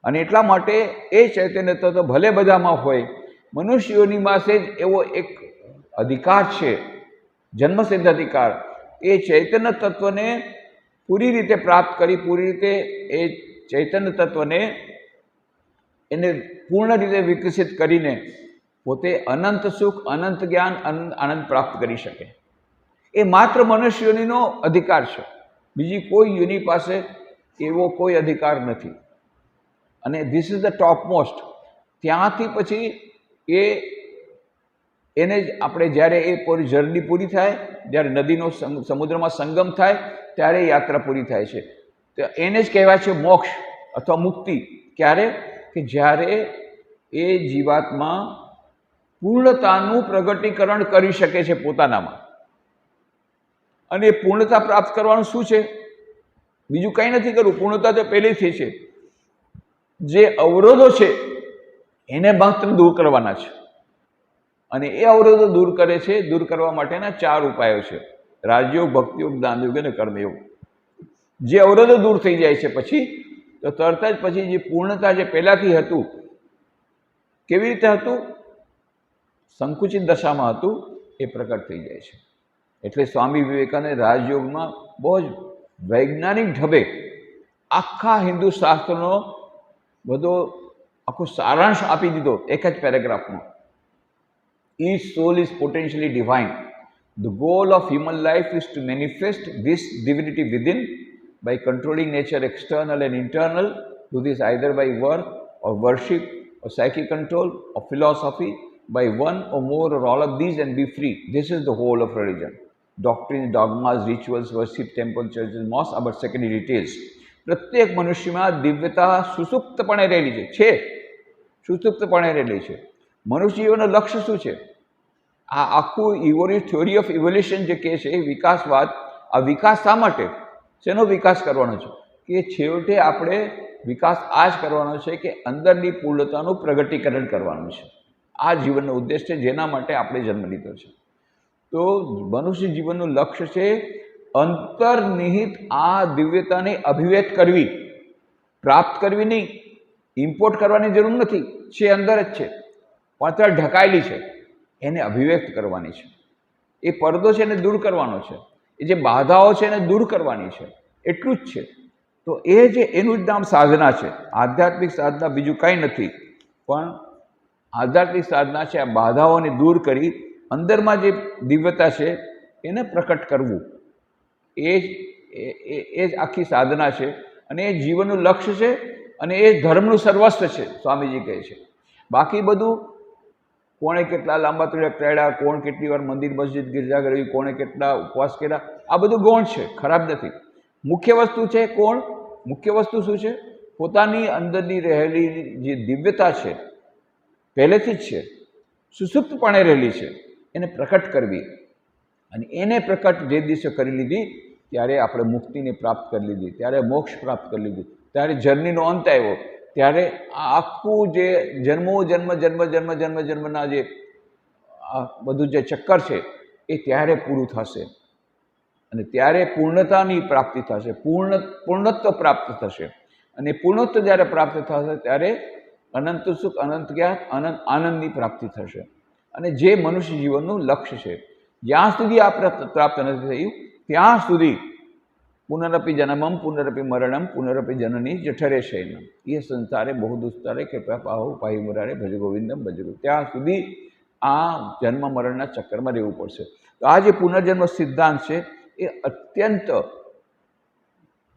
અને એટલા માટે એ ચૈતન્ય તત્વ ભલે બધામાં હોય, મનુષ્યોની પાસે જ એવો એક અધિકાર છે, જન્મસિદ્ધ અધિકાર, એ ચૈતન્ય તત્વને પૂરી રીતે પ્રાપ્ત કરી, પૂરી રીતે એ ચૈતન્ય તત્વને એને પૂર્ણ રીતે વિકસિત કરીને પોતે અનંત સુખ, અનંત જ્ઞાન, આનંદ પ્રાપ્ત કરી શકે. એ માત્ર મનુષ્યોનીનો અધિકાર છે. બીજી કોઈ યુનિ પાસે એવો કોઈ અધિકાર નથી. અને this is the top most. ત્યાંથી પછી એને જ આપણે જ્યારે એ જર્ની પૂરી થાય, જ્યારે નદીનો સમુદ્રમાં સંગમ થાય ત્યારે યાત્રા પૂરી થાય છે. તો એને જ કહેવાય છે મોક્ષ અથવા મુક્તિ. ક્યારે? કે જ્યારે એ જીવાત્મા પૂર્ણતાનું પ્રગટીકરણ કરી શકે છે પોતાનામાં. અને પૂર્ણતા પ્રાપ્ત કરવાનું શું છે? બીજું કંઈ નથી કરવું. પૂર્ણતા તો પહેલેથી છે. જે અવરોધો છે એને માત્ર દૂર કરવાના છે. અને એ અવરોધો દૂર કરે છે, દૂર કરવા માટેના 4 ઉપાયો છે: રાજયોગ, ભક્તિયોગ, જ્ઞાનયોગ અને કર્મયોગ. જે અવરોધો દૂર થઈ જાય છે પછી તો તરત જ પછી જે પૂર્ણતા જે પહેલાંથી હતું, કેવી રીતે હતું? સંકુચિત દશામાં હતું, એ પ્રકટ થઈ જાય છે. એટલે સ્વામી વિવેકાનંદ રાજયોગમાં બહુ જ વૈજ્ઞાનિક ઢબે આખા હિન્દુ શાસ્ત્રનો બધો આખો સારાંશ આપી દીધો એક જ પેરેગ્રાફમાં. Each soul is potentially divine. The goal of human life is to manifest this divinity within by controlling nature external and internal. Do this either by work or worship or psychic control or philosophy, by one or more or all of these, and be free. This is the whole of religion. Doctrines, dogmas, rituals, worship, temple, churches, mosques are but secondary details. પ્રત્યેક મનુષ્યમાં દિવ્યતા સુસુપ્તપણે રહેલી છે, સુસુપ્તપણે રહેલી છે. મનુષ્ય જીવનનું લક્ષ્ય શું છે? આ આખું થિયોરી ઓફ ઇવોલ્યુશન જે કહે છે, વિકાસવાદ, આ વિકાસ શા માટે? શેનો વિકાસ કરવાનો છે? કે છેવટે આપણે વિકાસ આ જ કરવાનો છે કે અંદરની પૂર્ણતાનું પ્રગટીકરણ કરવાનું છે. આ જીવનનો ઉદ્દેશ છે, જેના માટે આપણે જન્મ લીધો છે. તો મનુષ્ય જીવનનું લક્ષ્ય છે અંતર્નિહિત આ દિવ્યતાને અભિવ્યક્ત કરવી, પ્રાપ્ત કરવી નહીં. ઇમ્પોર્ટ કરવાની જરૂર નથી, છે અંદર જ છે, પણ અત્યારે ઢકાયેલી છે. એને અભિવ્યક્ત કરવાની છે. એ પડદો છે એને દૂર કરવાનો છે. એ જે બાધાઓ છે એને દૂર કરવાની છે. એટલું જ છે. તો એ જે એનું જ નામ સાધના છે. આધ્યાત્મિક સાધના બીજું કાંઈ નથી, પણ આધ્યાત્મિક સાધના છે આ બાધાઓને દૂર કરી અંદરમાં જે દિવ્યતા છે એને પ્રકટ કરવું. એ જ આખી સાધના છે. અને એ જીવનનું લક્ષ્ય છે, અને એ ધર્મનું સર્વસ્વ છે, સ્વામીજી કહે છે. બાકી બધું કોણે કેટલા લાંબા તિલક કર્યા, કોણ કેટલી વાર મંદિર મસ્જિદ ગિરજા કરવી, કોણે કેટલા ઉપવાસ કર્યા, આ બધું ગૌણ છે, ખરાબ નથી. મુખ્ય વસ્તુ છે કોણ? મુખ્ય વસ્તુ શું છે? પોતાની અંદરની રહેલી જે દિવ્યતા છે, પહેલેથી જ છે, સુસુપ્તપણે રહેલી છે, એને પ્રકટ કરવી. અને એને પ્રકટ જે દિવસે કરી લીધી ત્યારે આપણે મુક્તિને પ્રાપ્ત કરી લીધી, ત્યારે મોક્ષ પ્રાપ્ત કરી લીધું, ત્યારે જર્નીનો અંત આવ્યો. ત્યારે આ આખું જે જન્મના જે આ બધું જે ચક્કર છે એ ત્યારે પૂરું થશે. અને ત્યારે પૂર્ણતાની પ્રાપ્તિ થશે, પૂર્ણત્વ પ્રાપ્ત થશે. અને પૂર્ણત્વ જ્યારે પ્રાપ્ત થશે ત્યારે અનંત સુખ, અનંત જ્ઞાન, અનંત આનંદની પ્રાપ્તિ થશે. અને જે મનુષ્ય જીવનનું લક્ષ્ય છે, જ્યાં સુધી આ પ્રાપ્ત નથી થયું ત્યાં સુધી પુનરપી જન્મમ પુનરપી મરણમ પુનરપી જનની જઠરે શયનમ એ સંસારે બહુ દુસ્તારે કૃપા પાહુ પાહી મુરારે ભજ ગોવિંદમ ભજ ગો. ત્યાં સુધી આ જન્મ મરણના ચક્કરમાં રહેવું પડશે. તો આ જે પુનર્જન્મ સિદ્ધાંત છે એ અત્યંત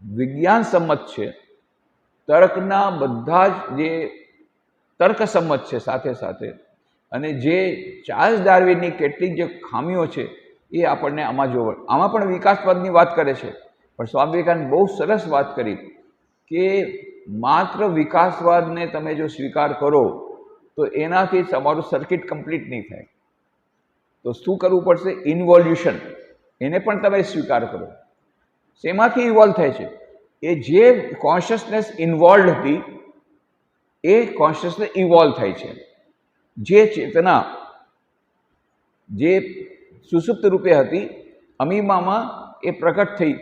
વિજ્ઞાન સંમત છે. તર્કના બધા જ જે તર્કસંમત છે સાથે સાથે, અને જે ચાર્લ્સ ડાર્વિનની કેટલીક જે ખામીઓ છે એ આપણને આમાં જોવા. આમાં પણ વિકાસવાદની વાત કરે છે, પણ સ્વામી વિવેકાનંદ બહુ સરસ વાત કરી કે માત્ર વિકાસવાદને તમે જો સ્વીકાર કરો તો એનાથી તમારું સર્કિટ કમ્પ્લીટ નહીં થાય. તો શું કરવું પડશે? ઇન્વોલ્યુશન. એને પણ તમે સ્વીકાર કરો. શેમાંથી ઇવોલ્વ થાય છે? એ જે કોન્શિયસનેસ ઇન્વોલ્વ હતી એ કોન્શિયસનેસ ઇવોલ્વ થાય છે. જે ચેતના જે સુસુપ્ત રૂપે હતી અમીમામાં એ પ્રકટ થઈ,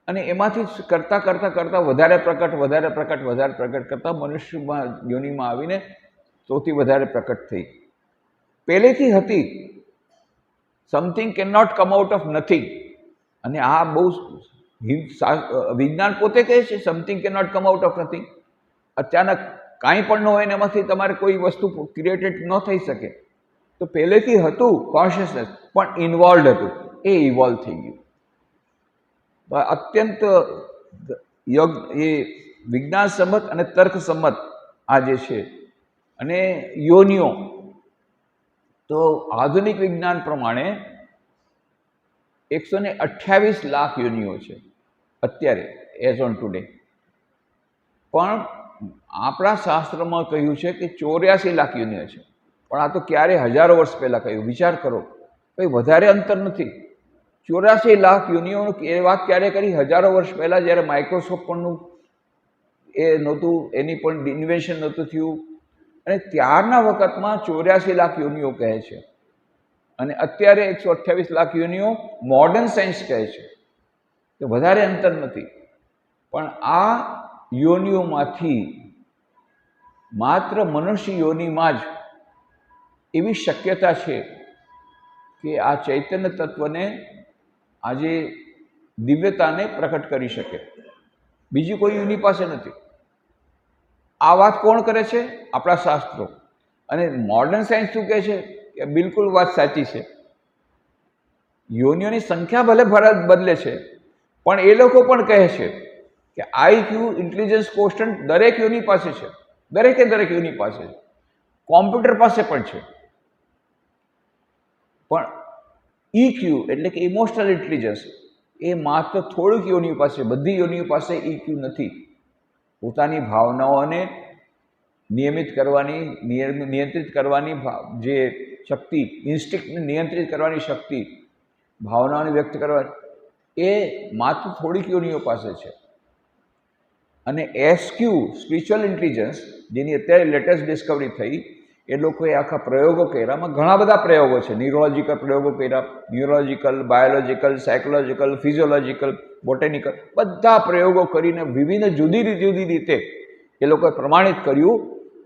અને એમાંથી કરતાં કરતાં કરતાં વધારે પ્રકટ કરતાં મનુષ્યમાં યોનિમાં આવીને સૌથી વધારે પ્રકટ થઈ. પહેલેથી હતી. Something can not come out of nothing. અને આ બહુ વિજ્ઞાન પોતે કહે છે something can not come out of nothing. અચાનક કાંઈ પણ ન હોય ને એમાંથી તમારે કોઈ વસ્તુ ક્રિએટેડ ન થઈ શકે. તો પહેલેથી હતું કોન્શિયસનેસ, પણ ઇન્વોલ્વ હતું, એ ઇવોલ્વ થઈ ગયું. અત્યંત એ વિજ્ઞાન સંમત અને તર્ક સંમત આ જે છે. અને યોનિઓ તો આધુનિક વિજ્ઞાન પ્રમાણે 128 લાખ યોનિઓ છે અત્યારે, એઝ ઓન ટુડે. પણ આપણા શાસ્ત્રમાં કહ્યું છે કે 84 લાખ યોનિઓ છે. પણ આ તો ક્યારે હજારો વર્ષ પહેલાં કહ્યું. વિચાર કરો, કંઈ વધારે અંતર નથી. 84 લાખ યોનિઓનું એ વાત ક્યારે કરી? હજારો વર્ષ પહેલાં, જ્યારે માઇક્રોસ્કોપ પણનું એ નહોતું, એની પણ ઇન્વેન્શન નહોતું થયું. અને ત્યારના વખતમાં 84 લાખ યોનિઓ કહે છે. અને અત્યારે 128 લાખ યોનિઓ મોડર્ન સાયન્સ કહે છે. તો વધારે અંતર નથી. પણ આ યોનિઓમાંથી માત્ર મનુષ્ય યોનિમાં જ એવી શક્યતા છે કે આ ચૈતન્ય તત્વને, આજે દિવ્યતાને પ્રકટ કરી શકે. બીજી કોઈ યોનિ પાસે નથી. આ વાત કોણ કરે છે? આપણા શાસ્ત્રો. અને મોડર્ન સાયન્સ શું કહે છે? કે બિલકુલ વાત સાચી છે. યોનિઓની સંખ્યા ભલે બદલે છે, પણ એ લોકો પણ કહે છે કે આઈક્યુ, ઇન્ટેલિજન્સ કોસ્ટન્ટ દરેક યોનિ પાસે છે. દરેકે દરેક યોનિ પાસે છે. કોમ્પ્યુટર પાસે પણ છે. પણ ઇક્યુ એટલે કે ઇમોશનલ ઇન્ટેલિજન્સ એ માત્ર થોડીક યોનિઓ પાસે. બધી યોનિઓ પાસે ઇક્યુ નથી. પોતાની ભાવનાઓને નિયમિત કરવાની, નિયંત્રિત કરવાની જે શક્તિ, ઇન્સ્ટિક્ટને નિયંત્રિત કરવાની શક્તિ, ભાવનાઓને વ્યક્ત કરવા, એ માત્ર થોડીક યોનિઓ પાસે છે. અને એસક્યુ, સ્પિરિચ્યુઅલ ઇન્ટેલિજન્સ, જેની અત્યારે લેટેસ્ટ ડિસ્કવરી થઈ, એ લોકોએ આખા પ્રયોગો કર્યા. આમાં ઘણા બધા પ્રયોગો છે. ન્યુરોલોજીકલ પ્રયોગો કર્યા, neurological, biological, psychological, physiological, botanical, બધા પ્રયોગો કરીને વિવિધ જુદી જુદી રીતે એ લોકોએ પ્રમાણિત કર્યું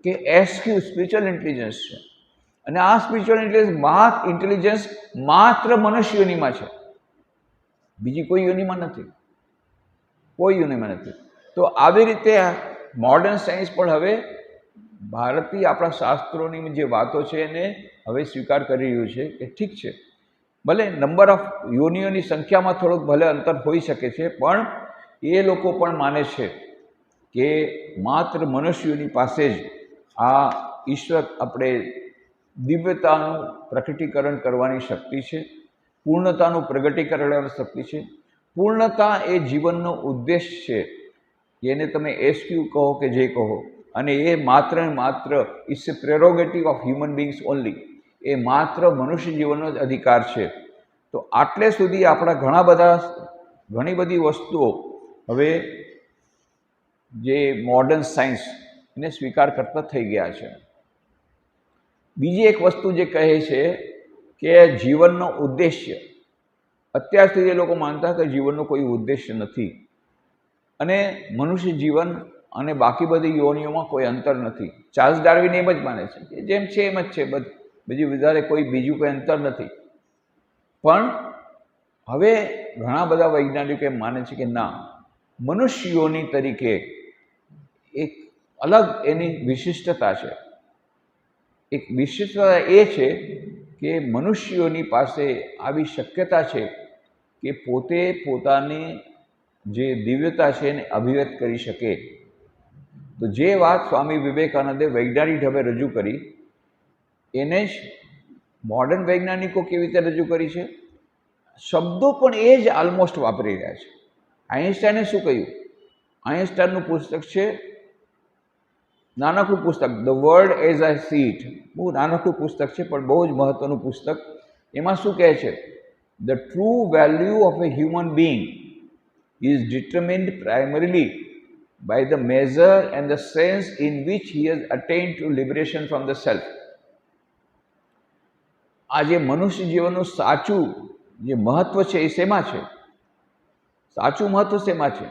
કે એસક્યુ, સ્પિરિચ્યુઅલ ઇન્ટેલિજન્સ છે. અને આ સ્પિરિચ્યુઅલ ઇન્ટેલિજન્સ માત્ર મનુષ્ય યોનિમાં છે. બીજી કોઈ યોનિમાં નથી. કોઈ યોનિમાં નથી. તો આવી રીતે મોડર્ન સાયન્સ પણ હવે ભારતીય આપણા શાસ્ત્રોની જે વાતો છે એને હવે સ્વીકાર કરી રહ્યું છે કે ઠીક છે, ભલે નંબર ઓફ યોનિઓની સંખ્યામાં થોડુંક ભલે અંતર હોઈ શકે છે, પણ એ લોકો પણ માને છે કે માત્ર મનુષ્યોની પાસે જ આ ઈશ્વર, આપણે દિવ્યતાનું પ્રકટીકરણ કરવાની શક્તિ છે, પૂર્ણતાનું પ્રગટીકરણ કરવાની શક્તિ છે. પૂર્ણતા એ જીવનનો ઉદ્દેશ છે. જેને તમે એસક્યુ કહો કે જે કહો, અને એ માત્ર ને માત્ર it's a prerogative of human beings only. એ માત્ર મનુષ્ય જીવનનો જ અધિકાર છે. તો આટલે સુધી આપણા ઘણી બધી વસ્તુઓ હવે જે મોડર્ન સાયન્સ એને સ્વીકાર કરતા થઈ ગયા છે. બીજી એક વસ્તુ જે કહે છે કે જીવનનો ઉદ્દેશ્ય, અત્યાર સુધી એ લોકો માનતા કે જીવનનો કોઈ ઉદ્દેશ્ય નથી, અને મનુષ્ય જીવન અને બાકી બધી યોનિઓમાં કોઈ અંતર નથી. ચાર્લ્સ ડાર્વિન એમ જ માને છે કે જેમ છે એમ જ છે, બીજું વધારે બીજું કોઈ અંતર નથી. પણ હવે ઘણા બધા વૈજ્ઞાનિકો એમ માને છે કે ના, મનુષ્ય યોનિ તરીકે એક અલગ એની વિશિષ્ટતા છે. એક વિશિષ્ટતા એ છે કે મનુષ્યોની પાસે આવી શક્યતા છે કે પોતે પોતાની જે દિવ્યતા છે એને અભિવ્યક્ત કરી શકે. તો જે વાત સ્વામી વિવેકાનંદે વૈજ્ઞાનિક ઢબે રજૂ કરી એને જ મોડર્ન વૈજ્ઞાનિકો કેવી રીતે રજૂ કરી છે? શબ્દો પણ એ જ ઓલમોસ્ટ વાપરી રહ્યા છે. આઈન્સ્ટાઈને શું કહ્યું? આઈન્સ્ટાઈનનું પુસ્તક છે, નાનકડું પુસ્તક, the world as I C it. બહુ નાનકડું પુસ્તક છે પણ બહુ જ મહત્વનું પુસ્તક. એમાં શું કહે છે? The true value of a human being is determined primarily by the measure and the sense in which he has attained to liberation from the self. આ જે મનુષ્ય જીવનનું સાચું જે મહત્વ છે એ શેમાં છે? સાચું મહત્વ શેમાં છે?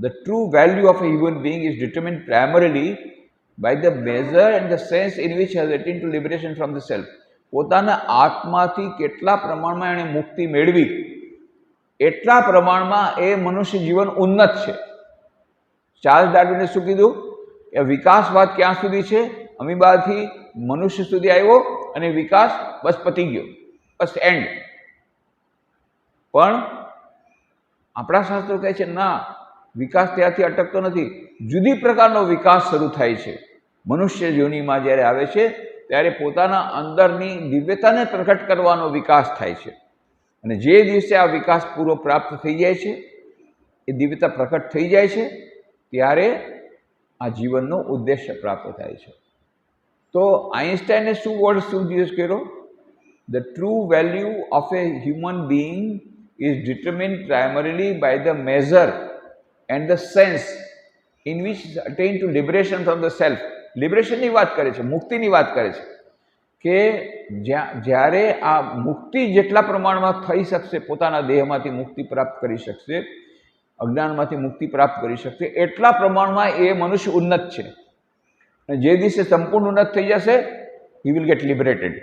The true value of a human being is determined primarily by the measure and the sense in which he has attained to liberation from the self. પોતાના આત્માથી કેટલા પ્રમાણમાં એણે મુક્તિ મેળવી એટલા પ્રમાણમાં એ મનુષ્ય જીવન ઉન્નત છે. ચાર્લ્સ ડાર્વિને શું કીધું કે વિકાસવાદ ક્યાં સુધી છે? અમીબાથી મનુષ્ય સુધી આવ્યો અને વિકાસ બસ પતી ગયો, બસ એન્ડ. પણ આપણા શાસ્ત્રો કહે છે ના, વિકાસ ત્યાંથી અટકતો નથી. જુદી પ્રકારનો વિકાસ શરૂ થાય છે. મનુષ્ય યોનિમાં જ્યારે આવે છે ત્યારે પોતાના અંદરની દિવ્યતાને પ્રગટ કરવાનો વિકાસ થાય છે. અને જે દિવસે આ વિકાસ પૂરો પ્રાપ્ત થઈ જાય છે, એ દિવ્યતા પ્રકટ થઈ જાય છે, ત્યારે આ જીવનનો ઉદ્દેશ્ય પ્રાપ્ત થાય છે. તો આઈન્સ્ટાઈને શું વર્ડ યુઝ કર્યો? The true value of a human being is determined primarily by the measure and the sense in which attain to liberation from the self. લિબરેશનની વાત કરે છે, મુક્તિની વાત કરે છે કે જ્યારે આ મુક્તિ જેટલા પ્રમાણમાં થઈ શકશે, પોતાના દેહમાંથી મુક્તિ પ્રાપ્ત કરી શકશે, અજ્ઞાનમાંથી મુક્તિ પ્રાપ્ત કરી શકશે, એટલા પ્રમાણમાં એ મનુષ્ય ઉન્નત છે. અને જે દિવસે સંપૂર્ણ ઉન્નત થઈ જશે, હી વિલ ગેટ લિબરેટેડ,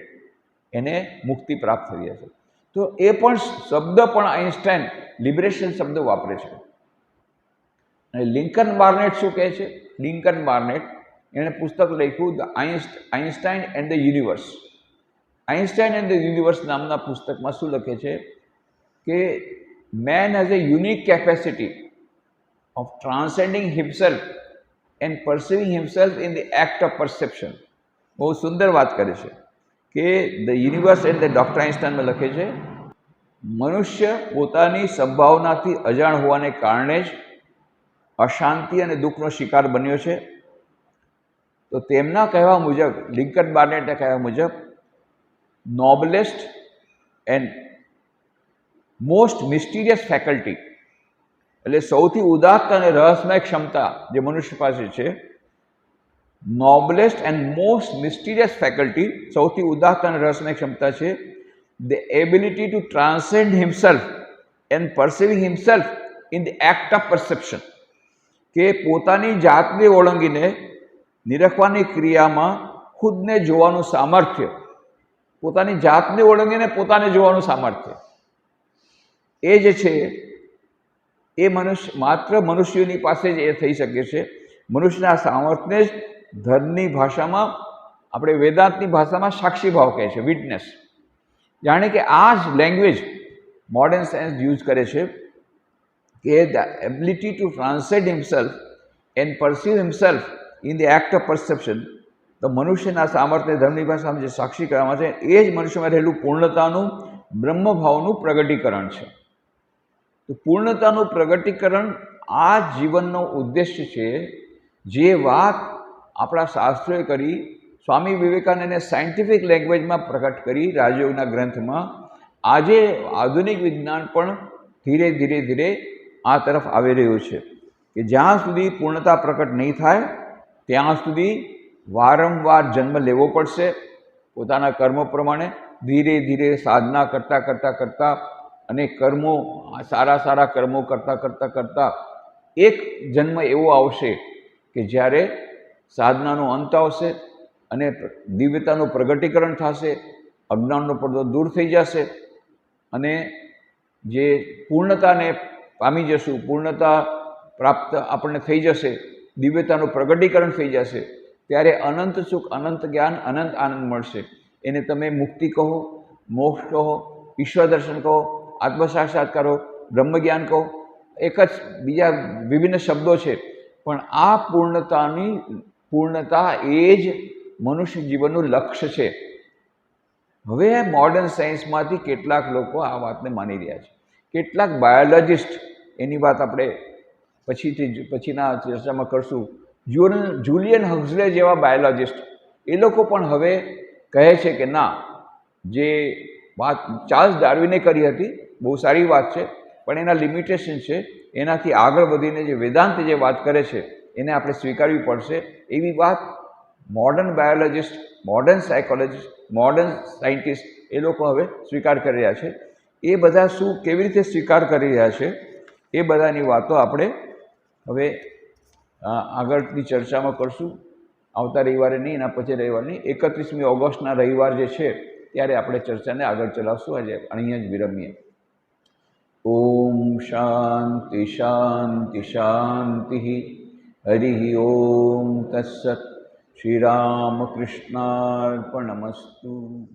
એને મુક્તિ પ્રાપ્ત થઈ જશે. તો એ પણ શબ્દ પણ આઈન્સ્ટાઈન લિબરેશન શબ્દ વાપરે છે. અને લિંકન બાર્નેટ શું કહે છે? લિંકન બાર્નેટ એણે પુસ્તક લખ્યું the Einstein and the universe. Einstein and the universe નામના પુસ્તકમાં શું લખે છે કે man has a unique capacity of transcending himself and perceiving himself in the act of perception. બહુ સુંદર વાત કરે છે કે the universe and the doctor આઈન્સ્ટાઈનમાં લખે છે મનુષ્ય પોતાની સંભાવનાથી અજાણ હોવાને કારણે જ અશાંતિ અને દુઃખનો શિકાર બન્યો છે. તો તેમના કહેવા મુજબ, લિંકન બાર્નેટના કહેવા મુજબ, નોબલેસ્ટ એન્ડ મોસ્ટ મિસ્ટીરિયસ ફેકલ્ટી, એટલે સૌથી ઉદાત્ત અને રહસ્યમય ક્ષમતા જે મનુષ્ય પાસે છે, noblest and most mysterious faculty, સૌથી ઉદાત્ત અને રહસ્યમય ક્ષમતા છે the ability to transcend himself and perceiving himself in the act of perception. કે પોતાની જાતને ઓળંગીને નિરખવાની ક્રિયામાં ખુદને જોવાનું સામર્થ્ય, પોતાની જાતને ઓળંગીને પોતાને જોવાનું સામર્થ્ય, એ જે છે એ મનુષ્ય માત્ર મનુષ્યોની પાસે જ એ થઈ શકે છે. મનુષ્યના સામર્થ્યને જ ધર્મની ભાષામાં, આપણે વેદાંતની ભાષામાં સાક્ષી ભાવ કહે છે, વિટનેસ. જાણે કે આ જ લેંગ્વેજ મોડર્ન સાયન્સ યુઝ કરે છે કે the ability to transcend himself and perceive himself in the act of perception. તો મનુષ્યના સામર્થ્ય ધર્મની ભાષામાં જે સાક્ષી કરવામાં છે એ જ મનુષ્યમાં રહેલું પૂર્ણતાનું, બ્રહ્મભાવનું પ્રગટીકરણ છે. તો પૂર્ણતાનું પ્રગટીકરણ આ જીવનનો ઉદ્દેશ્ય છે. જે વાત આપણા શાસ્ત્રોએ કરી, સ્વામી વિવેકાનંદે સાયન્ટિફિક લેંગ્વેજમાં પ્રકટ કરી રાજયોગના ગ્રંથમાં, આજે આધુનિક વિજ્ઞાન પણ ધીરે ધીરે ધીરે આ તરફ આવી રહ્યું છે કે જ્યાં સુધી પૂર્ણતા પ્રકટ નહીં થાય ત્યાં સુધી વારંવાર જન્મ લેવો પડશે. પોતાના કર્મો પ્રમાણે ધીરે ધીરે સાધના કરતાં કરતાં કરતાં અને કર્મો, સારા સારા કર્મો કરતાં કરતાં કરતાં એક જન્મ એવો આવશે કે જ્યારે સાધનાનો અંત આવશે અને દિવ્યતાનું પ્રગટીકરણ થશે, અજ્ઞાનનો પડદો દૂર થઈ જશે અને જે પૂર્ણતાને પામી જશું, પૂર્ણતા પ્રાપ્ત આપણને થઈ જશે, દિવ્યતાનું પ્રગટીકરણ થઈ જશે, ત્યારે અનંત સુખ, અનંત જ્ઞાન, અનંત આનંદ મળશે. એને તમે મુક્તિ કહો, મોક્ષ કહો, ઈશ્વર દર્શન કહો, આત્મ સાક્ષાત્કાર કહો, બ્રહ્મ જ્ઞાન કહો, એક જ બીજા વિભિન્ન શબ્દો છે. પણ આ પૂર્ણતા એ જ મનુષ્ય જીવનનું લક્ષ્ય છે. હવે મોડર્ન સાયન્સમાંથી કેટલાક લોકો આ વાતને માની રહ્યા છે. કેટલાક બાયોલોજિસ્ટ, એની વાત આપણે પછીના ચર્ચામાં કરશું. જુલિયન હક્સલે જેવા બાયોલોજિસ્ટ, એ લોકો પણ હવે કહે છે કે ના, જે વાત ચાર્લ્સ ડાર્વિને કરી હતી બહુ સારી વાત છે, પણ એના લિમિટેશન છે. એનાથી આગળ વધીને જે વેદાંત જે વાત કરે છે એને આપણે સ્વીકારવી પડશે. એવી વાત modern biologist, modern psychologist, modern scientist એ લોકો હવે સ્વીકાર કરી રહ્યા છે. એ બધા કેવી રીતે સ્વીકાર કરી રહ્યા છે એ બધાની વાતો આપણે હવે આગળની ચર્ચામાં કરશું. આવતા રવિવારે નહીં, એના પછી રવિવારની 31મી ઓગસ્ટના રવિવાર જે છે ત્યારે આપણે ચર્ચાને આગળ ચલાવશું. આજે અહીંયા જ વિરમીએ. ઓમ શાંતિ શાંતિ શાંતિ. હરિ ઓમ તત્સત. શ્રી રામકૃષ્ણાર્પણમસ્તુ.